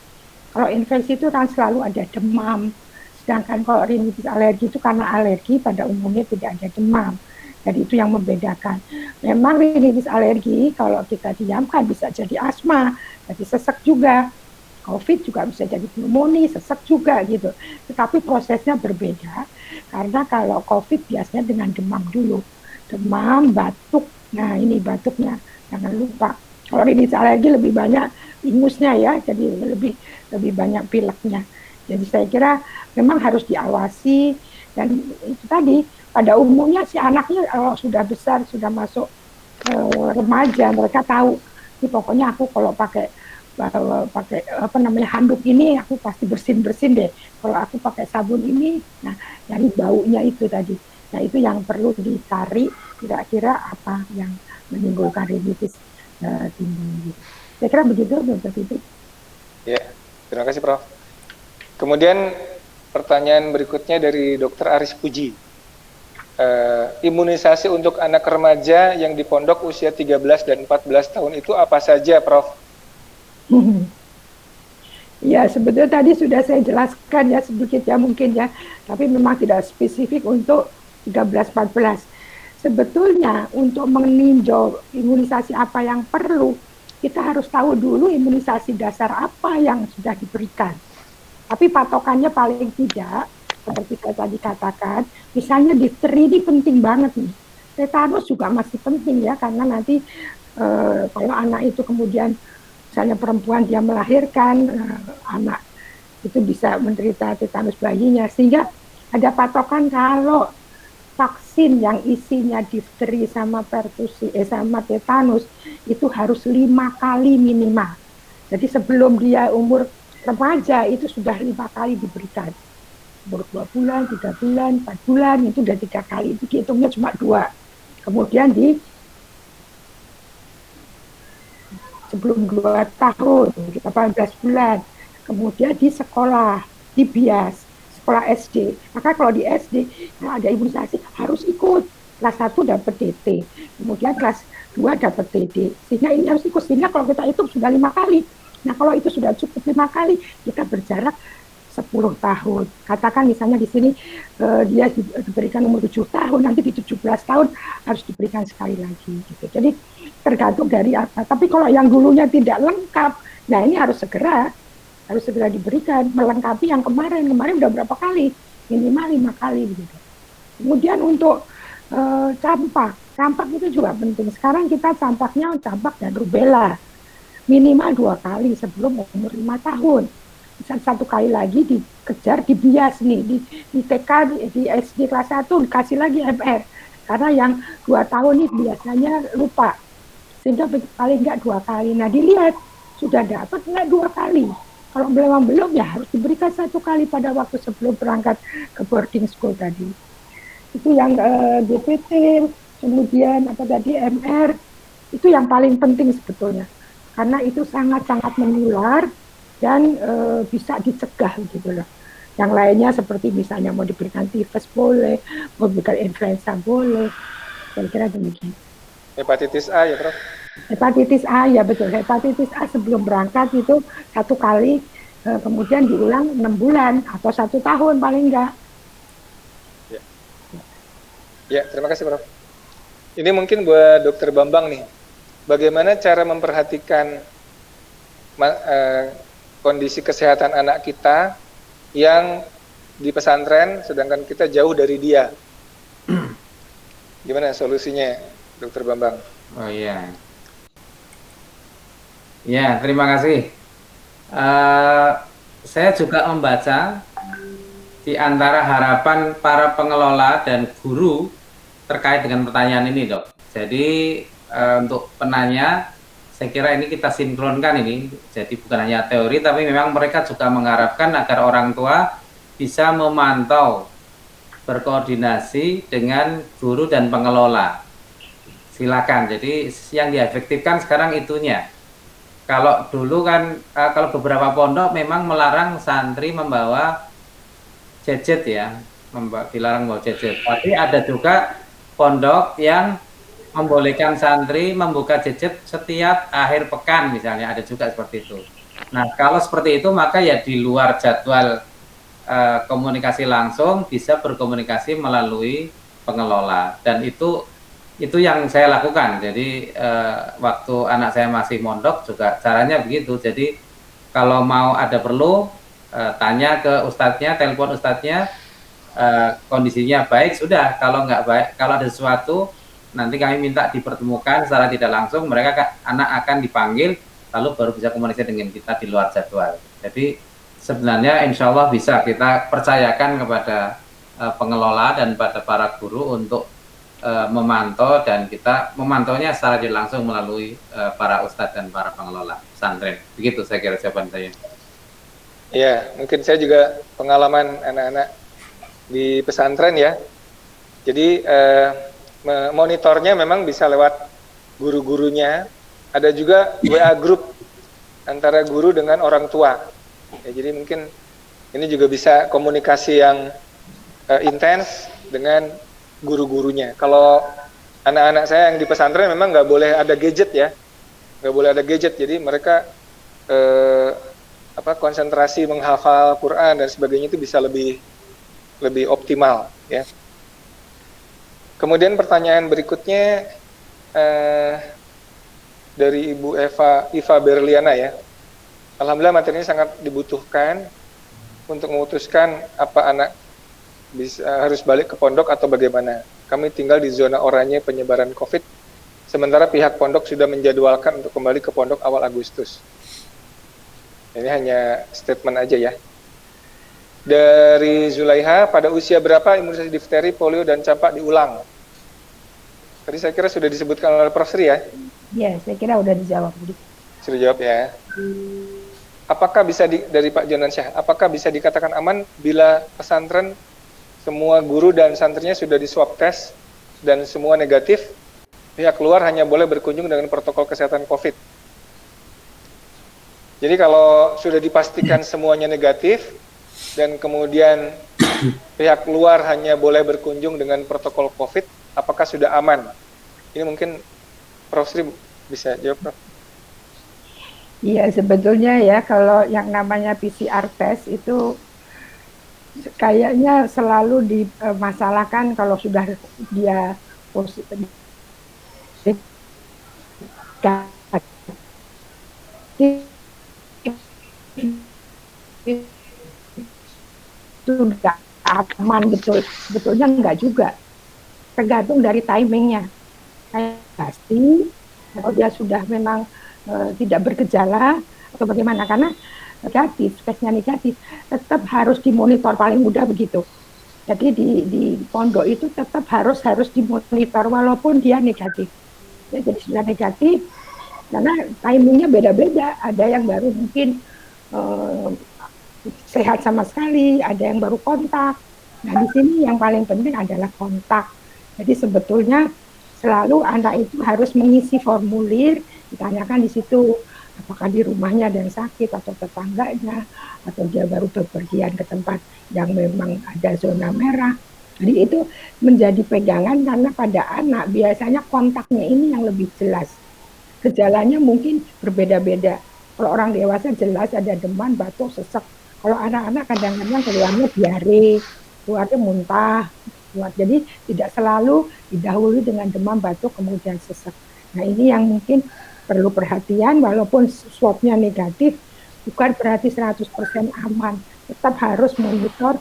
Kalau infeksi itu kan selalu ada demam. Sedangkan kalau rinitis alergi itu karena alergi pada umumnya tidak ada demam. Jadi itu yang membedakan. Memang rinitis alergi kalau kita diamkan bisa jadi asma, jadi sesek juga. COVID juga bisa jadi pneumonia, sesek juga gitu. Tetapi prosesnya berbeda. Karena kalau COVID biasanya dengan demam dulu. Demam, batuk. Nah ini batuknya, jangan lupa. Kalau rinitis alergi lebih banyak ingusnya ya, jadi lebih banyak pileknya. Jadi saya kira memang harus diawasi, dan itu tadi pada umumnya si anaknya kalau sudah besar, sudah masuk remaja, mereka tahu, ini pokoknya aku kalau pakai handuk ini aku pasti bersin deh. Kalau aku pakai sabun ini, nah dari baunya itu tadi. Nah itu yang perlu dicari kira-kira apa yang menimbulkan rinitis tinggi. Saya kira begitu, Dr. Fitri. Ya, terima kasih Prof. Kemudian pertanyaan berikutnya dari Dr. Aris Puji. Imunisasi untuk anak remaja yang di pondok usia 13 dan 14 tahun itu apa saja, Prof? Ya, sebetulnya tadi sudah saya jelaskan ya sedikit ya mungkin ya, tapi memang tidak spesifik untuk 13-14. Sebetulnya untuk meninjau imunisasi apa yang perlu, kita harus tahu dulu imunisasi dasar apa yang sudah diberikan. Tapi patokannya paling tidak, seperti saya tadi katakan, misalnya difteri ini penting banget nih. Tetanus juga masih penting ya, karena nanti kalau anak itu kemudian, misalnya perempuan dia melahirkan, anak itu bisa menderita tetanus bayinya, sehingga ada patokan kalau vaksin yang isinya difteri sama pertusi sama tetanus itu harus 5 kali minimal. Jadi sebelum dia umur remaja itu sudah 5 kali diberikan. Umur 2 bulan, 3 bulan, 4 bulan itu sudah 3 kali. Itu hitungnya cuma 2. Kemudian sebelum 2 tahun, 18 bulan. Kemudian di sekolah, di BIAS, sekolah SD. Maka kalau di SD, kalau ada imunisasi harus ikut. Kelas 1 dapat DT, kemudian kelas 2 dapat TD. Sehingga ini harus ikut. Sehingga kalau kita hitung sudah 5 kali. Nah, kalau itu sudah cukup 5 kali, kita berjarak 10 tahun. Katakan misalnya di sini dia diberikan umur 7 tahun, nanti di 17 tahun harus diberikan sekali lagi gitu. Jadi tergantung dari apa. Tapi kalau yang dulunya tidak lengkap, nah ini harus segera diberikan, melengkapi yang kemarin udah berapa kali, minimal 5 kali begitu. Kemudian untuk campak itu juga penting. Sekarang kita campaknya campak dan rubella minimal 2 kali sebelum umur 5 tahun. Bisa 1 kali lagi dikejar, dibias nih di TK, di SD kelas 1 dikasih lagi MR, karena yang 2 tahun nih biasanya lupa, sehingga paling enggak 2 kali. Nah, dilihat sudah dapat enggak 2 kali. Kalau belum ya harus diberikan 1 kali pada waktu sebelum berangkat ke boarding school tadi. Itu yang DPT, kemudian apa tadi MR, itu yang paling penting sebetulnya, karena itu sangat-sangat menular dan bisa dicegah gitu loh. Yang lainnya seperti misalnya mau diberikan tifus boleh, mau diberikan influenza boleh, kira-kira demikian. Hepatitis A ya, Prof? Hepatitis A ya betul, hepatitis A sebelum berangkat itu 1 kali, kemudian diulang 6 bulan atau 1 tahun paling enggak. Ya, terima kasih, Prof. Ini mungkin buat Dokter Bambang nih. Bagaimana cara memperhatikan kondisi kesehatan anak kita yang di pesantren, sedangkan kita jauh dari dia? Gimana solusinya, Dokter Bambang? Oh iya. Ya, terima kasih. Saya juga membaca di antara harapan para pengelola dan guru terkait dengan pertanyaan ini, Dok. Jadi untuk penanya, saya kira ini kita sinkronkan ini. Jadi bukan hanya teori, tapi memang mereka juga mengharapkan agar orang tua bisa memantau, berkoordinasi dengan guru dan pengelola. Silakan. Jadi yang diefektifkan sekarang itunya. Kalau dulu kan, kalau beberapa pondok memang melarang santri membawa gadget ya, dilarang bawa gadget. Tapi ada juga pondok yang membolehkan santri membuka gadget setiap akhir pekan misalnya, ada juga seperti itu. Nah, kalau seperti itu maka ya di luar jadwal komunikasi langsung bisa berkomunikasi melalui pengelola, dan itu yang saya lakukan. Jadi waktu anak saya masih mondok juga caranya begitu. Jadi kalau mau ada perlu tanya ke ustadznya, telepon ustadznya, kondisinya baik, sudah. Kalau nggak baik, kalau ada sesuatu, nanti kami minta dipertemukan secara tidak langsung, anak akan dipanggil, lalu baru bisa komunikasi dengan kita di luar jadwal. Jadi sebenarnya insya Allah bisa kita percayakan kepada pengelola dan pada para guru untuk memantau, dan kita memantaunya secara tidak langsung melalui para ustadz dan para pengelola pesantren. Begitu saya kira jawaban saya. Ya, mungkin saya juga pengalaman anak-anak di pesantren ya. Jadi monitornya memang bisa lewat guru-gurunya. Ada juga WA group antara guru dengan orang tua. Ya, jadi mungkin ini juga bisa komunikasi yang intens dengan guru-gurunya. Kalau anak-anak saya yang di pesantren memang nggak boleh ada gadget ya, nggak boleh ada gadget. Jadi mereka konsentrasi menghafal Quran dan sebagainya itu bisa lebih optimal ya. Kemudian pertanyaan berikutnya dari Ibu Iva Berliana ya. Alhamdulillah materi ini sangat dibutuhkan untuk memutuskan apa anak harus balik ke pondok atau bagaimana. Kami tinggal di zona oranye penyebaran COVID, sementara pihak pondok sudah menjadwalkan untuk kembali ke pondok awal Agustus. Ini hanya statement aja ya. Dari Zulaiha, pada usia berapa imunisasi difteri, polio, dan campak diulang? Tadi saya kira sudah disebutkan oleh Prof. Sri ya? Ya, saya kira udah dijawab. Sudah jawab ya. Apakah bisa dari Pak Jonansyah, apakah bisa dikatakan aman bila pesantren semua guru dan santrinya sudah di swab test dan semua negatif, pihak luar hanya boleh berkunjung dengan protokol kesehatan COVID? Jadi kalau sudah dipastikan semuanya negatif dan kemudian pihak luar hanya boleh berkunjung dengan protokol COVID, apakah sudah aman? Ini mungkin Prof. Sri bisa jawab, Prof. Iya, sebetulnya ya kalau yang namanya PCR test itu kayaknya selalu dimasalahkan kalau sudah dia positif itu nggak aman betul. Sebetulnya enggak juga. Tergantung dari timingnya. Pasti kalau dia sudah memang tidak bergejala atau bagaimana, karena negatif, tesnya negatif, tetap harus dimonitor paling mudah begitu. Jadi di pondok itu tetap harus dimonitor walaupun dia negatif. Ya, jadi sudah negatif, karena timingnya beda-beda. Ada yang baru mungkin sehat sama sekali, ada yang baru kontak. Nah, di sini yang paling penting adalah kontak. Jadi sebetulnya selalu anak itu harus mengisi formulir, ditanyakan di situ apakah di rumahnya ada yang sakit atau tetangganya, atau dia baru bepergian ke tempat yang memang ada zona merah. Jadi itu menjadi pegangan karena pada anak biasanya kontaknya ini yang lebih jelas. Gejalanya mungkin berbeda-beda. Kalau orang dewasa jelas ada demam, batuk, sesak. Kalau anak-anak kadang-kadang keluarnya diare, keluarnya muntah. Jadi tidak selalu didahului dengan demam, batuk, kemudian sesak. Nah ini yang mungkin perlu perhatian, walaupun swabnya negatif, bukan berarti 100% aman. Tetap harus monitor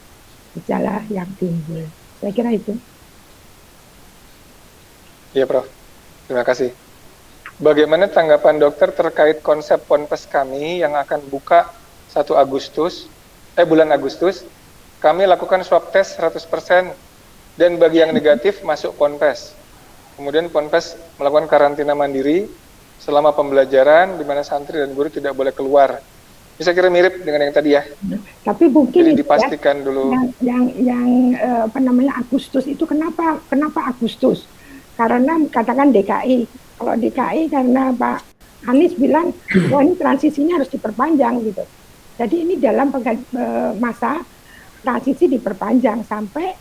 gejala yang timbul. Saya kira itu. Iya, Prof. Terima kasih. Bagaimana tanggapan dokter terkait konsep ponpes kami yang akan buka 1 Agustus, bulan Agustus, kami lakukan swab test 100%, dan bagi yang negatif masuk ponpes. Kemudian ponpes melakukan karantina mandiri selama pembelajaran, di mana santri dan guru tidak boleh keluar. Bisa kira mirip dengan yang tadi ya. Tapi mungkin jadi dipastikan ya, dulu. Yang apa namanya Agustus itu kenapa Agustus? Karena katakan DKI. Kalau DKI karena Pak Anies bilang, wah ini transisinya harus diperpanjang gitu. Jadi ini dalam masa transisi diperpanjang sampai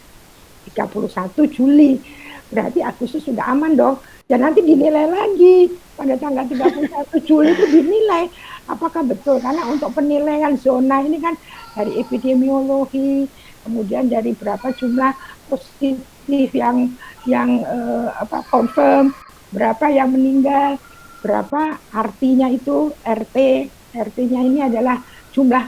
31 Juli. Berarti Agustus sudah aman dong. Dan nanti dinilai lagi pada tanggal 31 Juli itu dinilai apakah betul. Karena untuk penilaian zona ini kan dari epidemiologi, kemudian dari berapa jumlah positif yang confirm, berapa yang meninggal, berapa artinya itu RT-nya ini adalah jumlah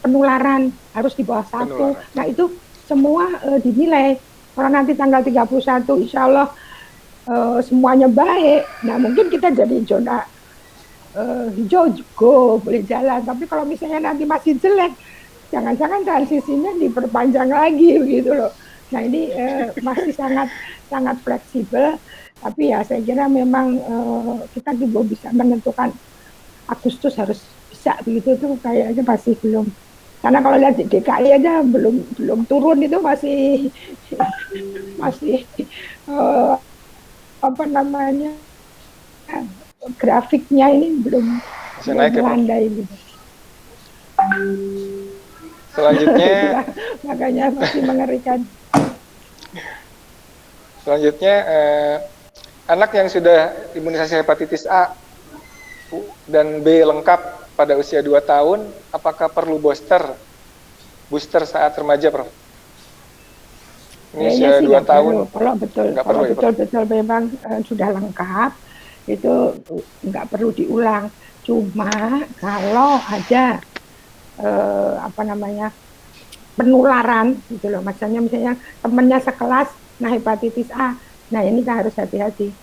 penularan harus di bawah 1. Nah itu semua dinilai. Kalau nanti tanggal 31 insya Allah semuanya baik, nah mungkin kita jadi zona hijau go boleh jalan. Tapi kalau misalnya nanti masih jelek, jangan-jangan transisinya diperpanjang lagi begitu loh. Nah ini masih sangat fleksibel, tapi ya saya kira memang kita juga bisa menentukan Agustus harus bisa begitu, tuh kayaknya masih belum. Karena kalau lihat di DKI aja belum turun, itu masih grafiknya ini belum melandai gitu. Selanjutnya makanya masih mengerikan. Selanjutnya anak yang sudah imunisasi hepatitis A dan B lengkap pada usia 2 tahun, apakah perlu booster saat remaja, Prof? Ini usia 2 tahun. Kalau betul memang sudah lengkap, itu nggak perlu diulang. Cuma kalau ada penularan gitu loh, misalnya temannya sekelas nah hepatitis A, nah ini kan harus hati-hati.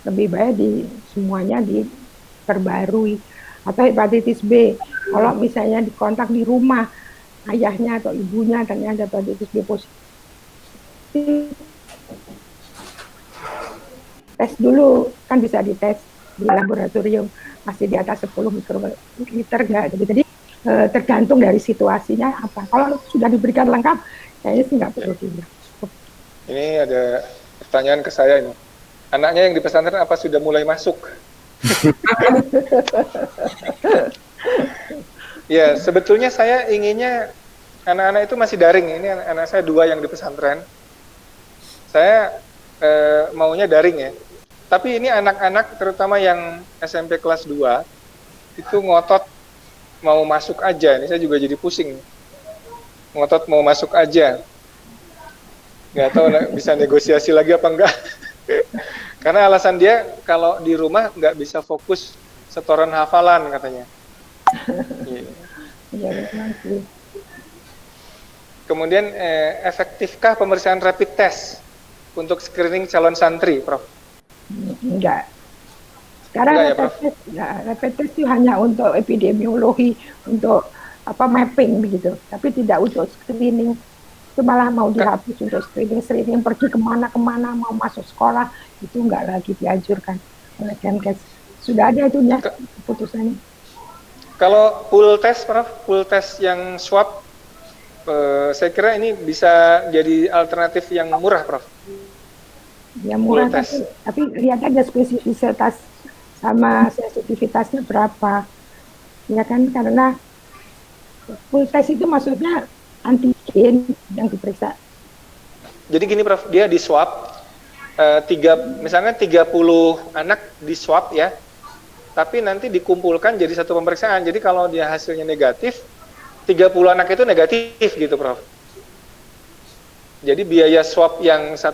Lebih baik semuanya diperbarui. Atau hepatitis B, kalau misalnya dikontak di rumah ayahnya atau ibunya ternyata hepatitis B positif, tes dulu, kan bisa dites di laboratorium, masih di atas 10 mikroliter enggak. Jadi tergantung dari situasinya apa. Kalau sudah diberikan lengkap, kayaknya sih nggak perlu diulang. Ini ada pertanyaan ke saya ini. Anaknya yang di pesantren apa sudah mulai masuk? Ya, sebetulnya saya inginnya anak-anak itu masih daring. Ini anak saya 2 yang di pesantren. Saya maunya daring ya. Tapi ini anak-anak terutama yang SMP kelas 2 itu ngotot mau masuk aja. Ini saya juga jadi pusing. Ngotot mau masuk aja. Nggak tahu bisa negosiasi lagi apa enggak. Karena alasan dia kalau di rumah nggak bisa fokus setoran hafalan katanya. Iya, memang sih. Kemudian efektifkah pemeriksaan rapid test untuk screening calon santri, Prof? Enggak. Sekarang Enggak ya, Prof? rapid test itu hanya untuk epidemiologi, untuk mapping begitu, tapi tidak untuk screening. Itu malah mau dihapus untuk screening pergi kemana-kemana, mau masuk sekolah, itu enggak lagi dianjurkan oleh Kemenkes. Sudah ada itunya keputusannya. Kalau pool test, Prof, pool test yang swab, saya kira ini bisa jadi alternatif yang murah, Prof. Ya murah, tapi lihat aja spesifisitas sama sensitivitasnya berapa. Ya kan, karena pool test itu maksudnya antigen yang diperiksa. Jadi gini, Prof, dia di swab, misalnya 30 anak di swab ya, tapi nanti dikumpulkan jadi satu pemeriksaan. Jadi kalau dia hasilnya negatif, 30 anak itu negatif gitu, Prof. Jadi biaya swab yang 1,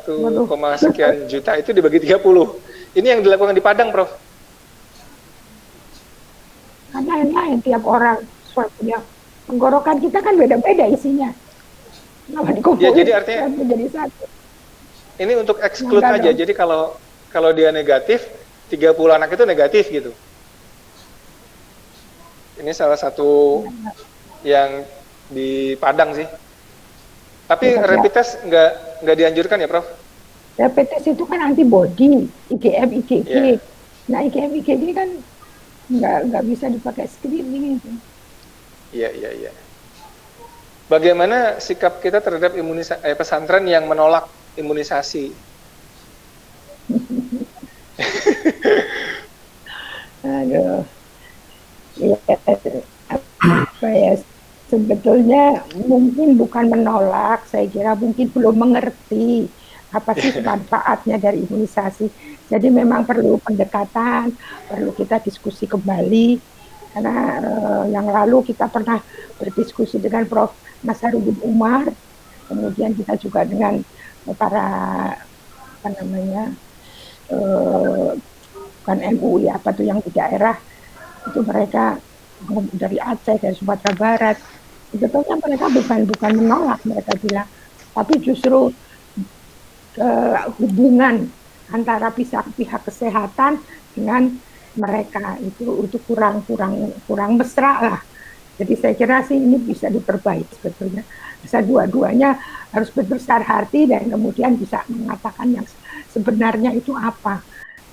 sekian juta itu dibagi 30. Ini yang dilakukan di Padang, Prof. Karena lain tiap orang swabnya. Tenggorokan kita kan beda-beda isinya. Ya, jadi artinya menjadi satu. Ini untuk exclude aja. Jadi kalau dia negatif, 30 anak itu negatif gitu. Ini salah satu yang di Padang sih. Tapi rapid test nggak dianjurkan ya, Prof? Rapid test itu kan antibody, IgM, IgG. Yeah. Nah, IgM, IgG kan nggak bisa dipakai screening itu. Iya. Bagaimana sikap kita terhadap pesantren yang menolak imunisasi? Aduh. Ya, apa ya, sebetulnya mungkin bukan menolak, saya kira mungkin belum mengerti apa sih manfaatnya dari imunisasi. Jadi memang perlu pendekatan, perlu kita diskusi kembali, karena yang lalu kita pernah berdiskusi dengan Prof. Nasaruddin Umar, kemudian kita juga dengan para bukan MUI yang di daerah itu, mereka dari Aceh, dari Sumatera Barat. Sebetulnya mereka bukan menolak, mereka bilang, tapi justru hubungan antara pihak kesehatan dengan mereka itu kurang mesra lah. Jadi saya kira sih ini bisa diperbaiki sebetulnya. Bisa dua-duanya harus berbesar hati dan kemudian bisa mengatakan yang sebenarnya itu apa.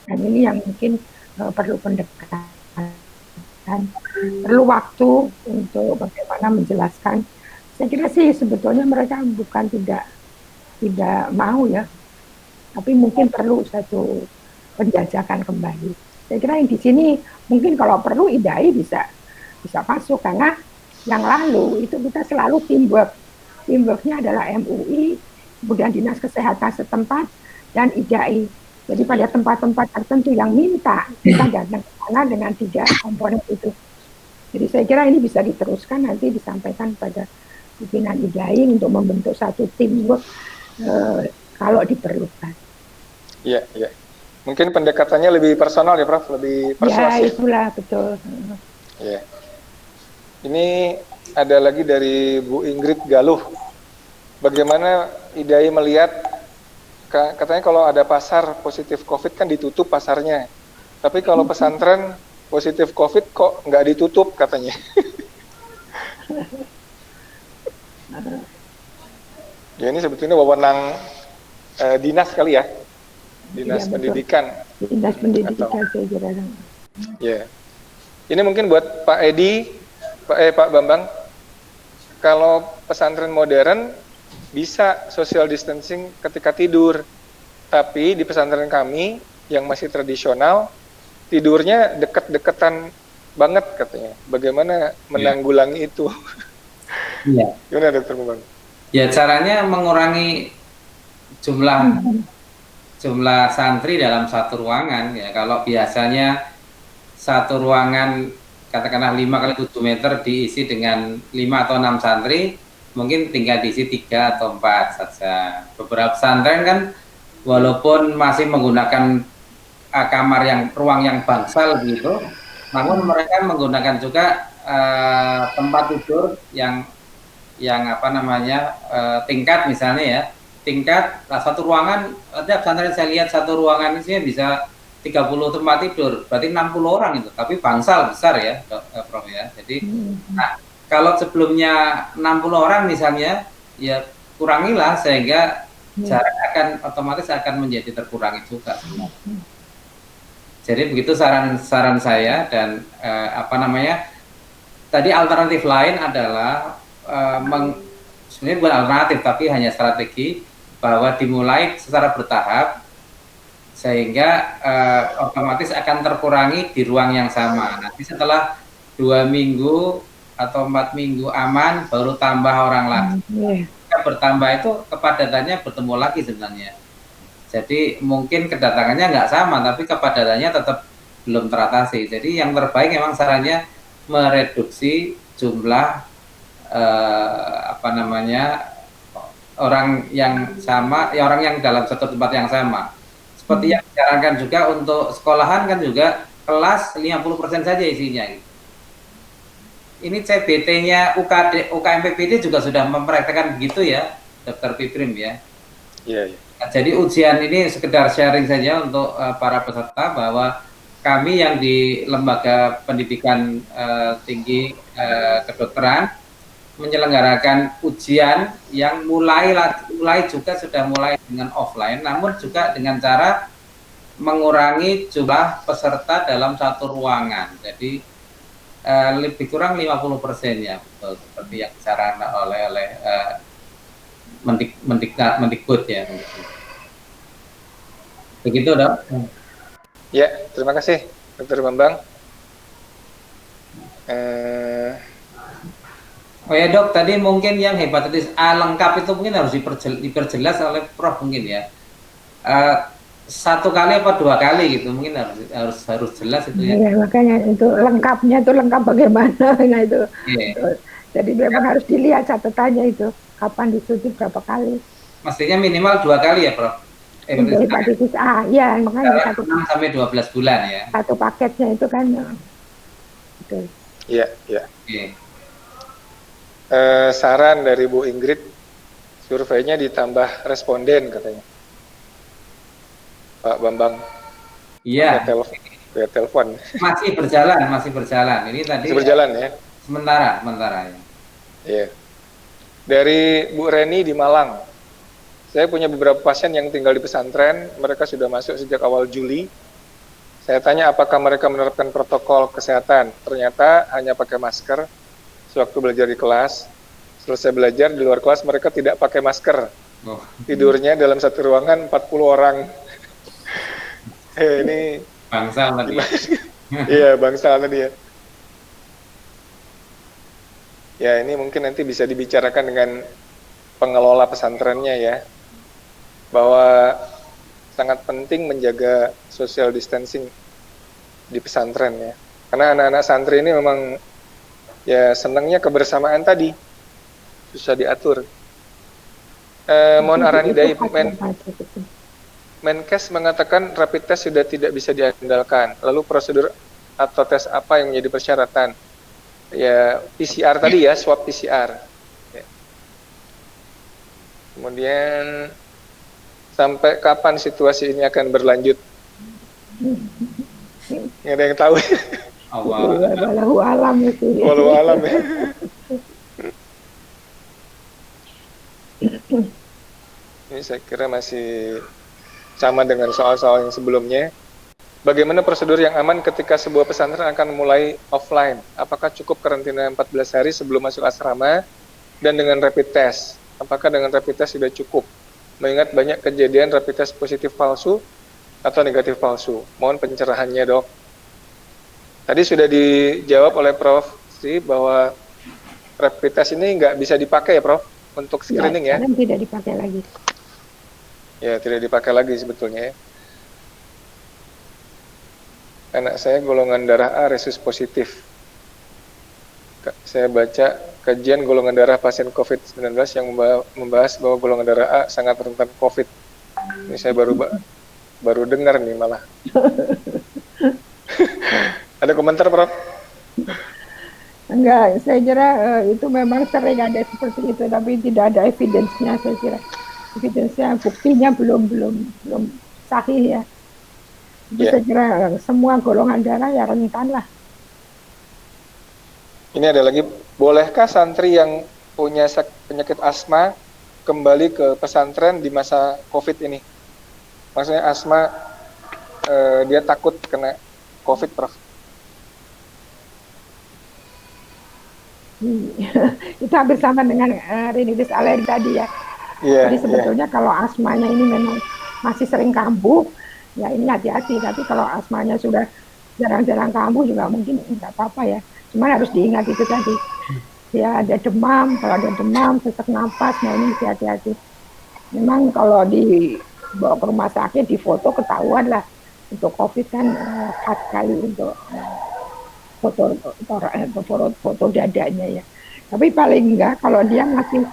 Dan ini yang mungkin perlu pendekatan. Perlu waktu untuk bagaimana menjelaskan. Saya kira sih sebetulnya mereka bukan tidak mau ya, tapi mungkin perlu satu penjajakan kembali. Saya kira yang di sini mungkin kalau perlu IDAI bisa masuk, karena yang lalu itu kita selalu teamworknya adalah MUI, kemudian Dinas Kesehatan setempat dan IDAI. Jadi pada tempat-tempat tertentu yang minta, kita datang ke sana dengan 3 komponen itu. Jadi saya kira ini bisa diteruskan, nanti disampaikan pada pimpinan IDAI untuk membentuk satu teamwork kalau diperlukan. Iya. Mungkin pendekatannya lebih personal ya, Prof, lebih persuasif. Ya, itulah betul. Iya. Ini ada lagi dari Bu Ingrid Galuh. Bagaimana IDAI melihat, katanya kalau ada pasar positif COVID kan ditutup pasarnya. Tapi kalau pesantren positif COVID kok nggak ditutup katanya. Ya ini sebetulnya wewenang dinas kali ya, dinas pendidikan. Dinas pendidikan saya kira. Ya, ini mungkin buat Pak Edi, Pak Bambang. Kalau pesantren modern bisa social distancing ketika tidur, tapi di pesantren kami yang masih tradisional tidurnya deket-deketan banget katanya. Bagaimana menanggulangi itu? Iya. Gimana, Dokter Bambang? Ya, caranya mengurangi jumlah santri dalam satu ruangan ya. Kalau biasanya satu ruangan katakanlah 5 kali 7 meter diisi dengan 5 atau 6 santri, mungkin tinggal diisi 3 atau 4 saja. Beberapa pesantren kan walaupun masih menggunakan kamar ruang yang bangsal gitu, namun mereka menggunakan juga tempat tidur yang apa namanya tingkat misalnya ya, tingkat satu ruangan, tiap pesantren saya lihat satu ruangan isinya bisa 30 tempat tidur, berarti 60 orang itu, tapi bangsal besar ya, Prof ya. Jadi, nah, kalau sebelumnya 60 orang misalnya, ya kurangilah sehingga jarak akan otomatis akan menjadi terkurangi juga. Jadi begitu saran saya, dan apa namanya, tadi alternatif lain adalah sebenarnya bukan alternatif tapi hanya strategi bahwa dimulai secara bertahap sehingga otomatis akan terkurangi di ruang yang sama. Nanti setelah 2 minggu atau 4 minggu aman, baru tambah orang lagi. Bertambah itu kepadatannya bertemu lagi sebenarnya. Jadi mungkin kedatangannya nggak sama, tapi kepadatannya tetap belum teratasi. Jadi yang terbaik memang sarannya mereduksi jumlah apa namanya orang yang sama, ya orang yang dalam satu tempat yang sama. Seperti yang disarankan juga untuk sekolahan kan juga kelas 50% saja isinya. Ini CBT-nya UKMPPD juga sudah mempraktekkan begitu ya, Dr. Piprim ya. Iya. Nah, jadi ujian ini sekedar sharing saja untuk para peserta bahwa kami yang di lembaga pendidikan tinggi kedokteran menyelenggarakan ujian yang mulai juga sudah mulai dengan offline, namun juga dengan cara mengurangi jumlah peserta dalam satu ruangan. Jadi lebih kurang 50% ya, betul, seperti yang disarankan oleh Mendikbud ya. Begitu, Dok. Ya, terima kasih Dr. Bambang. Oh ya Dok, tadi mungkin yang hepatitis A lengkap itu mungkin harus diperjelas oleh Prof mungkin ya. 1 kali apa 2 kali gitu, mungkin harus jelas itu ya. Ya, makanya itu lengkapnya itu lengkap bagaimana, nah itu. Yeah. Jadi memang harus dilihat catatannya itu, kapan disuntik berapa kali. Mestinya minimal 2 kali ya Prof. Hepatitis A, ya makanya 6 sampai 12 bulan ya. Satu paketnya itu kan. Betul. Iya, iya. Okay. Saran dari Bu Ingrid, surveinya ditambah responden katanya. Pak Bambang. Iya. Via telepon. Masih berjalan. Ini tadi. Masih berjalan ya. Sementara ya. Iya. Dari Bu Reni di Malang. Saya punya beberapa pasien yang tinggal di pesantren, mereka sudah masuk sejak awal Juli. Saya tanya apakah mereka menerapkan protokol kesehatan. Ternyata hanya pakai masker sewaktu belajar di kelas. Selesai belajar di luar kelas mereka tidak pakai masker. Tidurnya dalam satu ruangan 40 orang. Ini bangsal tadi. Iya, bangsal tadi ya. Ya, ini mungkin nanti bisa dibicarakan dengan pengelola pesantrennya ya. Bahwa sangat penting menjaga social distancing di pesantren ya. Karena anak-anak santri ini memang ya senangnya kebersamaan tadi. Susah diatur. Mohon arahan hidayah, Menkes mengatakan rapid test sudah tidak bisa diandalkan. Lalu prosedur atau tes apa yang menjadi persyaratan? Ya PCR tadi ya, swab PCR. Ya. Kemudian sampai kapan situasi ini akan berlanjut? Nggak ada yang tahu. Wallahu alam itu. Wallahu alam ya. Ini saya kira masih sama dengan soal-soal yang sebelumnya. Bagaimana prosedur yang aman ketika sebuah pesantren akan mulai offline? Apakah cukup karantina 14 hari sebelum masuk asrama dan dengan rapid test? Apakah dengan rapid test sudah cukup? Mengingat banyak kejadian rapid test positif palsu atau negatif palsu. Mohon pencerahannya, Dok. Tadi sudah dijawab oleh Prof. Sri bahwa rapid test ini nggak bisa dipakai ya, Prof, untuk screening ya? Tidak dipakai lagi. Ya, tidak dipakai lagi sebetulnya ya. Anak saya golongan darah A resus positif. Saya baca kajian golongan darah pasien COVID-19 yang membahas bahwa golongan darah A sangat rentan COVID. Ini saya baru dengar nih malah. Ada komentar, Prof? Enggak, saya kira itu memang sering ada seperti itu, tapi tidak ada evidence-nya, saya kira. Evidence-nya, buktinya belum sahih ya. Jadi saya kira semua golongan darah ya rentan lah. Ini ada lagi, bolehkah santri yang punya penyakit asma kembali ke pesantren di masa COVID ini? Maksudnya asma, dia takut kena COVID, Prof. Itu hampir sama dengan rinitis alergi tadi ya. Jadi sebetulnya kalau asmanya ini memang masih sering kambuh, ya ini hati-hati. Tapi kalau asmanya sudah jarang-jarang kambuh juga mungkin nggak apa-apa ya. Cuma harus diingat itu tadi. Ya ada demam, kalau ada demam, sesak napas, nah ini mesti hati-hati. Memang kalau dibawa ke rumah sakit, difoto ketahuan lah. Untuk COVID kan khas sekali untuk foto dadanya ya. Tapi paling enggak kalau dia masih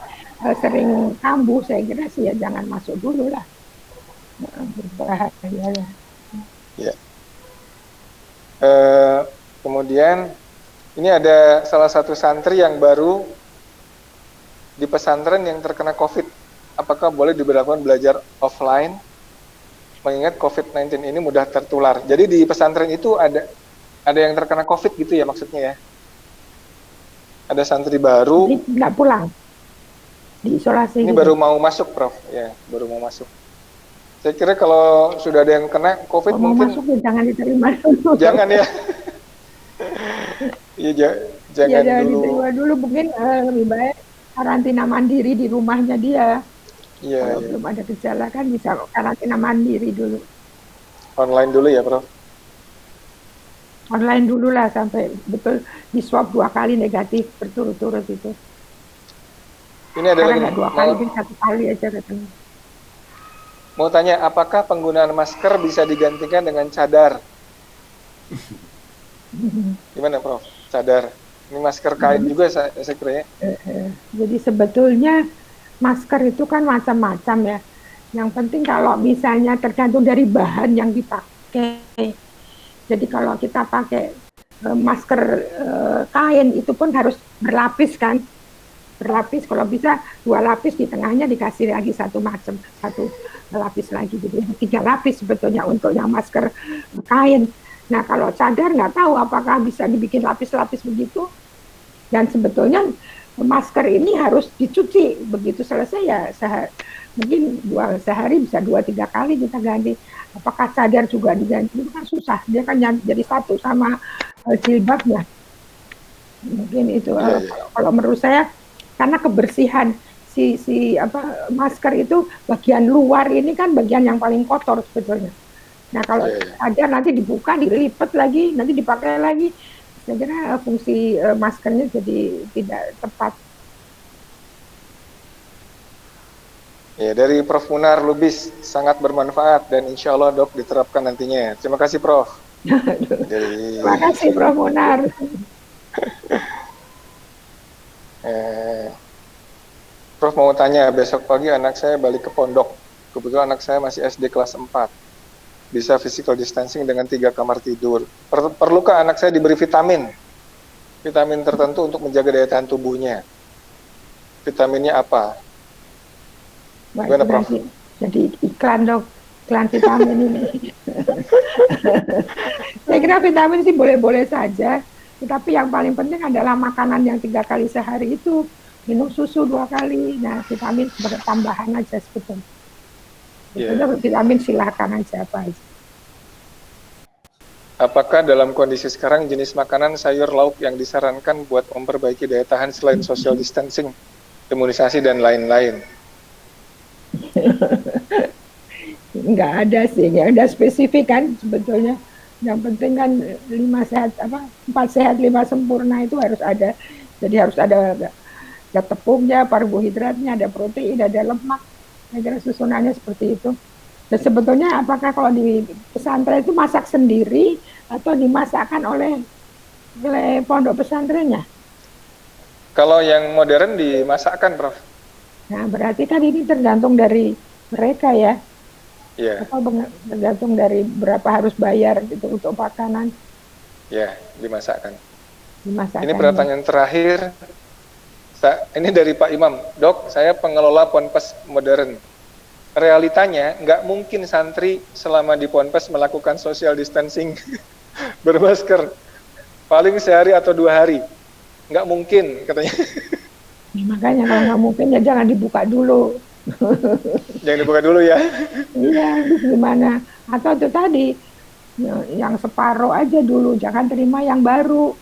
sering kambuh, saya kira sih ya jangan masuk dulu lah. Berbahaya ya. Ya. Kemudian ini ada salah satu santri yang baru di pesantren yang terkena COVID. Apakah boleh diberlakukan belajar offline? Mengingat COVID-19 ini mudah tertular. Jadi di pesantren itu ada yang terkena COVID gitu ya maksudnya ya? Ada santri baru. Jadi nggak pulang, diisolasi. Ini gitu. baru mau masuk, Prof. Ya, baru mau masuk. Saya kira kalau sudah ada yang kena COVID mau mungkin. masuk ya jangan diterima dulu. Jangan ya. Iya, jangan ya, dulu. Diterima dulu mungkin lebih baik karantina mandiri di rumahnya dia. Iya. Kalau belum ada gejala kan bisa karantina mandiri dulu. Online dulu ya, Prof. Online dulu lah sampai betul di swab 2 kali negatif berturut-turut itu. Ini ada Karena lagi 2 kali, 1 kali aja katanya. Mau tanya, apakah penggunaan masker bisa digantikan dengan cadar? Gimana, Prof? Cadar. Ini masker kain juga saya kira ya. Jadi sebetulnya masker itu kan macam-macam ya. Yang penting kalau misalnya tergantung dari bahan yang dipakai. Jadi kalau kita pakai masker kain itu pun harus berlapis kan. Berlapis, kalau bisa 2 lapis, di tengahnya dikasih lagi 1 lapis lagi. Jadi 3 lapis sebetulnya untuk yang masker kain. Nah kalau cadar nggak tahu apakah bisa dibikin lapis-lapis begitu. Dan sebetulnya masker ini harus dicuci, begitu selesai ya mungkin sehari bisa 2-3 kali kita ganti. Apakah cadar juga diganti? Itu kan susah, dia kan jadi satu sama jilbabnya. Mungkin itu kalau menurut saya karena kebersihan masker itu bagian luar ini kan bagian yang paling kotor sebetulnya. Nah kalau cadar nanti dibuka, dilipat lagi, nanti dipakai lagi. Saya kira fungsi maskernya jadi tidak tepat. Ya, dari Prof. Munar Lubis sangat bermanfaat dan insya Allah Dok diterapkan nantinya. Terima kasih Prof. Terima kasih Prof. Munar. Prof mau tanya, besok pagi anak saya balik ke pondok. Kebetulan anak saya masih SD kelas 4. Bisa physical distancing dengan 3 kamar tidur. Perlukah anak saya diberi vitamin? Vitamin tertentu untuk menjaga daya tahan tubuhnya. Vitaminnya apa? Gimana, Prof? Jadi iklan Dok, iklan vitamin ini. Saya kira vitamin sih boleh-boleh saja. Tetapi yang paling penting adalah makanan yang 3 kali sehari itu. Minum susu 2 kali. Nah, vitamin sebagai tambahan aja sebetulnya. Vitamin silakan aja apa aja. Apakah dalam kondisi sekarang jenis makanan sayur lauk yang disarankan buat memperbaiki daya tahan selain social distancing, imunisasi dan lain-lain? Nggak ada sih, nggak ada spesifik kan sebetulnya. Yang penting kan 4 sehat 5 sempurna itu harus ada. Jadi harus ada tepungnya, karbohidratnya, ada protein, ada lemak. Saya kira susunannya seperti itu. Dan sebetulnya apakah kalau di pesantren itu masak sendiri atau dimasakkan oleh pondok pesantrennya? Kalau yang modern dimasakkan, Prof. Nah, berarti kan ini tergantung dari mereka ya. Iya. Atau tergantung dari berapa harus bayar gitu untuk makanan. Ya, dimasakkan. Dimasakkan. Ini pertanyaan terakhir. Ini dari Pak Imam. Dok, saya pengelola ponpes modern. Realitanya nggak mungkin santri selama di ponpes melakukan social distancing bermasker. Paling sehari atau 2 hari. Nggak mungkin, katanya. Ya, makanya kalau nggak mungkin ya jangan dibuka dulu. Jangan dibuka dulu ya. Iya, gimana? Atau itu tadi, yang separuh aja dulu, jangan terima yang baru.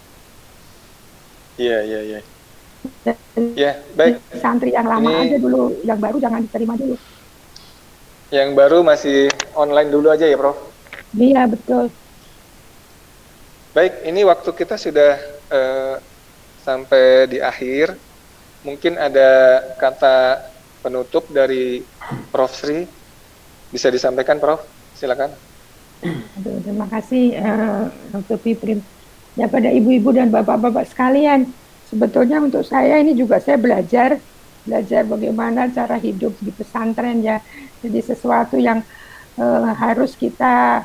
Iya. Ya, baik. Santri yang lama aja dulu, yang baru jangan diterima dulu. Yang baru masih online dulu aja ya, Prof? Iya, betul. Baik, ini waktu kita sudah sampai di akhir. Mungkin ada kata penutup dari Prof. Sri. Bisa disampaikan, Prof? Silakan. Aduh, terima kasih, Dr. Piprim. Ya, pada ibu-ibu dan bapak-bapak sekalian, sebetulnya untuk saya ini juga saya belajar bagaimana cara hidup di pesantren ya. Jadi sesuatu yang harus kita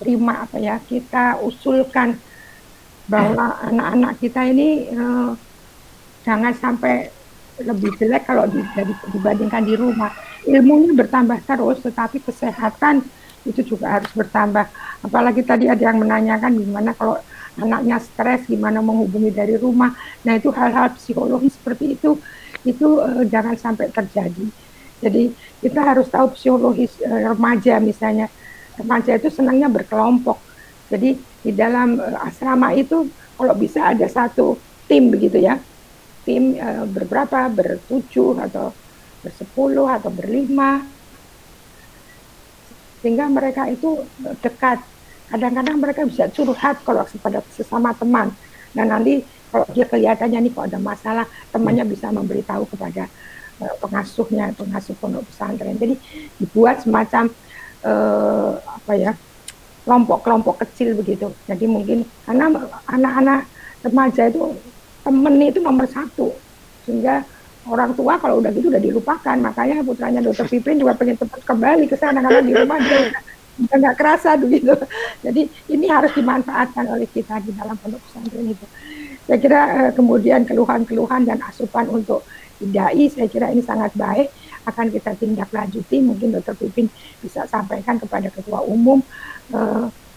terima kita usulkan bahwa anak-anak kita ini jangan sampai lebih jelek kalau dibandingkan di rumah. Ilmunya bertambah terus, tetapi kesehatan itu juga harus bertambah. Apalagi tadi ada yang menanyakan gimana kalau anaknya stres, gimana menghubungi dari rumah. Nah, itu hal-hal psikologis seperti itu jangan sampai terjadi. Jadi kita harus tahu psikologis remaja misalnya. Remaja itu senangnya berkelompok. Jadi di dalam asrama itu kalau bisa ada satu tim begitu ya. Tim berberapa, bertujuh atau bersepuluh atau berlima. Sehingga mereka itu dekat. Kadang-kadang mereka bisa curhat kalau kepada sesama teman. Nah, nanti kalau dia kelihatannya nih kalau ada masalah, temannya bisa memberitahu kepada pengasuh pondok pesantren. Jadi dibuat semacam kelompok-kelompok kecil begitu. Jadi mungkin karena anak-anak remaja itu temen itu nomor satu, sehingga orang tua kalau udah gitu udah dilupakan. Makanya putranya Dr. Piprin juga pengen cepat kembali ke sana karena di rumah dia udah nggak kerasa begitu. Jadi ini harus dimanfaatkan oleh kita di dalam pondok pesantren itu. Saya kira kemudian keluhan-keluhan dan asupan untuk dai, saya kira ini sangat baik, akan kita tindak lanjuti. Mungkin Dr. Pipin bisa sampaikan kepada Ketua Umum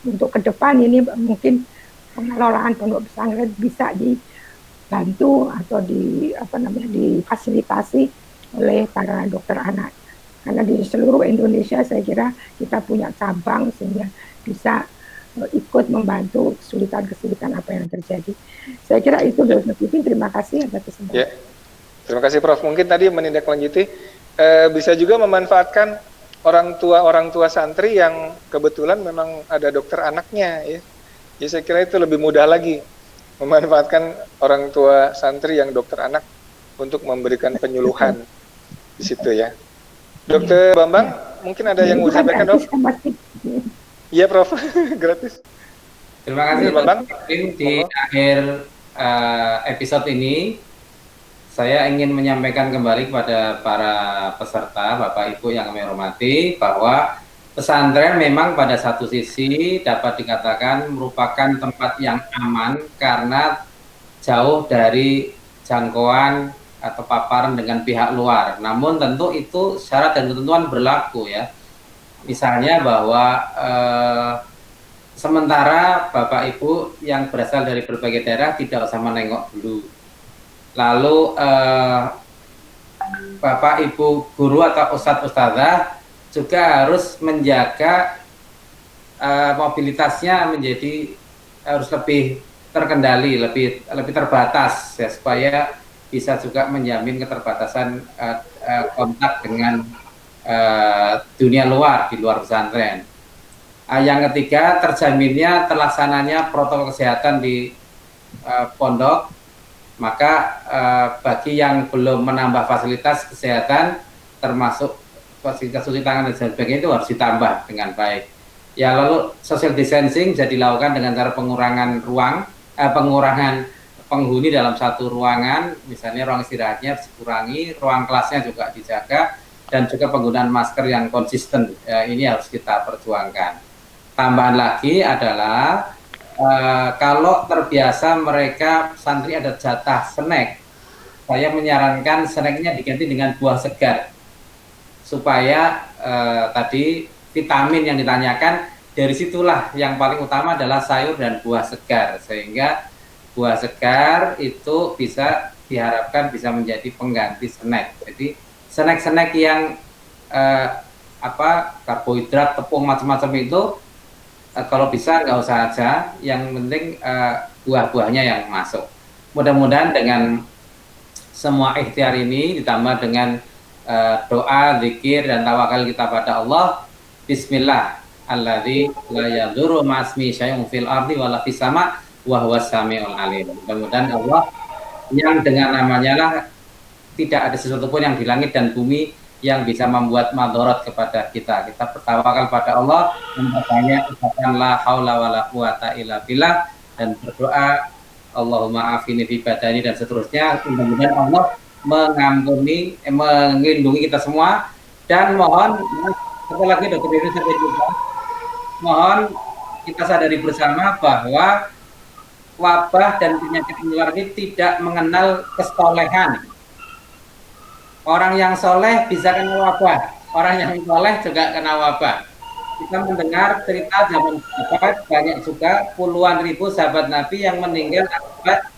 untuk ke depan ini mungkin pengelolaan pondok pesantren bisa dibantu atau difasilitasi oleh para dokter anak. Karena di seluruh Indonesia saya kira kita punya cabang sehingga bisa ikut membantu kesulitan-kesulitan apa yang terjadi. Saya kira itu Dr. Pipin, terima kasih atas kesempatan. Ya. Terima kasih Prof. Mungkin tadi menindaklanjuti bisa juga memanfaatkan orang tua santri yang kebetulan memang ada dokter anaknya ya. Jadi saya kira itu lebih mudah lagi memanfaatkan orang tua santri yang dokter anak untuk memberikan penyuluhan di situ ya. Dokter Bambang, mungkin ada yang mau sampaikan, Dok? Iya, Prof. Gratis. Terima kasih, Bambang. Di akhir episode ini saya ingin menyampaikan kembali kepada para peserta, Bapak Ibu yang kami hormati, bahwa pesantren memang pada satu sisi dapat dikatakan merupakan tempat yang aman karena jauh dari jangkauan atau paparan dengan pihak luar. Namun tentu itu syarat dan ketentuan berlaku ya. Misalnya bahwa sementara Bapak Ibu yang berasal dari berbagai daerah tidak usah menengok dulu. Lalu Bapak Ibu guru atau ustadz-ustadzah juga harus menjaga mobilitasnya menjadi harus lebih terkendali, lebih terbatas ya, supaya bisa juga menjamin keterbatasan kontak dengan dunia luar di luar pesantren. Yang ketiga, terjaminnya terlaksananya protokol kesehatan di pondok. Maka bagi yang belum menambah fasilitas kesehatan termasuk fasilitas cuci tangan dan sebagainya itu harus ditambah dengan baik. Ya, lalu social distancing bisa dilakukan dengan cara pengurangan penghuni dalam satu ruangan, misalnya ruang istirahatnya harus dikurangi, ruang kelasnya juga dijaga, dan juga penggunaan masker yang konsisten. Ini harus kita perjuangkan. Tambahan lagi adalah kalau terbiasa mereka santri ada jatah snack, saya menyarankan snacknya diganti dengan buah segar, supaya tadi vitamin yang ditanyakan, dari situlah yang paling utama adalah sayur dan buah segar, sehingga buah segar itu bisa diharapkan bisa menjadi pengganti snack. Jadi snack-snack yang karbohidrat, tepung macam-macam itu kalau bisa nggak usah aja, yang penting buah-buahnya yang masuk. Mudah-mudahan dengan semua ikhtiar ini ditambah dengan doa, zikir, dan tawakal kita pada Allah, bismillah, alladzi la yadurru ma'asmi syai'un fil ardi wala fis sama' wa huwas samiul alim. Mudah-mudahan Allah yang dengan namanya lah tidak ada sesuatu pun yang di langit dan bumi yang bisa membuat madharat kepada kita. Kita bertawakal pada Allah, memperbanyak ucapan la haula wala quwata illa billah, dan berdoa Allahumma afini fi badani dan seterusnya. Mudah-mudahan Allah mengampuni, melindungi kita semua, dan mohon satu lagi Dokter Fiprim sampai jumpa. Mohon kita sadari bersama bahwa wabah dan penyakit menular ini tidak mengenal kesolehan. Orang yang soleh bisa kena wabah, orang yang soleh juga kena wabah. Kita mendengar cerita zaman sahabat, banyak juga puluhan ribu sahabat Nabi yang meninggal akibat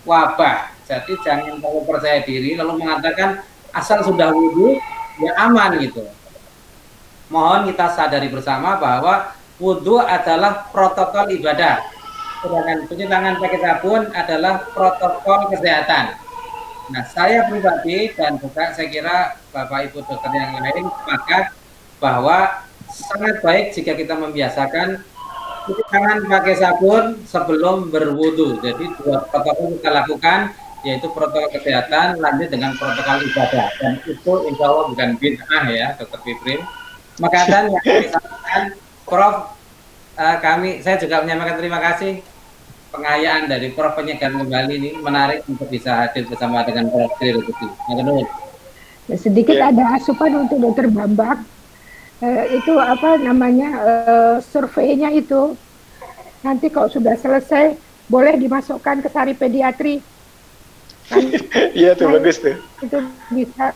wabah. Jadi jangan terlalu percaya diri lalu mengatakan asal sudah wudhu ya aman gitu. Mohon kita sadari bersama bahwa wudhu adalah protokol ibadah. Sedangkan cuci tangan pakai sabun adalah protokol kesehatan. Nah, saya pribadi dan juga saya kira Bapak Ibu dokter yang lain sepakat bahwa sangat baik jika kita membiasakan cuci tangan pakai sabun sebelum berwudu. Jadi dua protokol kita lakukan, yaitu protokol kesehatan lanjut dengan protokol ibadah, dan itu insya Allah bukan bid'ah ya Dokter Fiprim. Maka yang disampaikan Prof, saya juga menyampaikan terima kasih pengayaan dari Prof penyegar kembali ini, menarik untuk bisa hadir bersama dengan Prof Trilogi. Sedikit ada asupan untuk Dokter Bambang. Itu apa namanya, surveinya itu nanti kalau sudah selesai boleh dimasukkan ke Sari Pediatri. Iya tuh bagus tuh. Itu bisa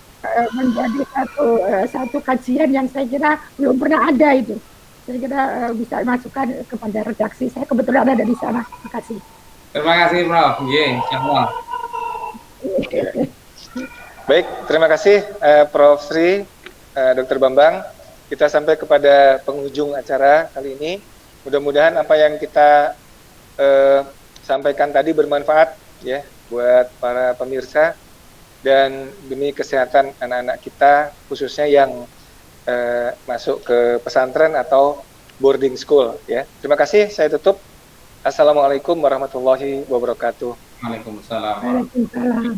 menjadi satu kajian yang saya kira belum pernah ada itu. Saya kira bisa masukkan kepada redaksi. Saya kebetulan ada di sana. Terima kasih. Terima kasih Prof. Insyaallah. Baik, terima kasih Prof Sri, Dr. Bambang. Kita sampai kepada penghujung acara kali ini. Mudah-mudahan apa yang kita sampaikan tadi bermanfaat ya buat para pemirsa, dan demi kesehatan anak-anak kita khususnya yang masuk ke pesantren atau boarding school ya. Terima kasih, saya tutup. Assalamualaikum warahmatullahi wabarakatuh. Waalaikumsalam. Waalaikumsalam.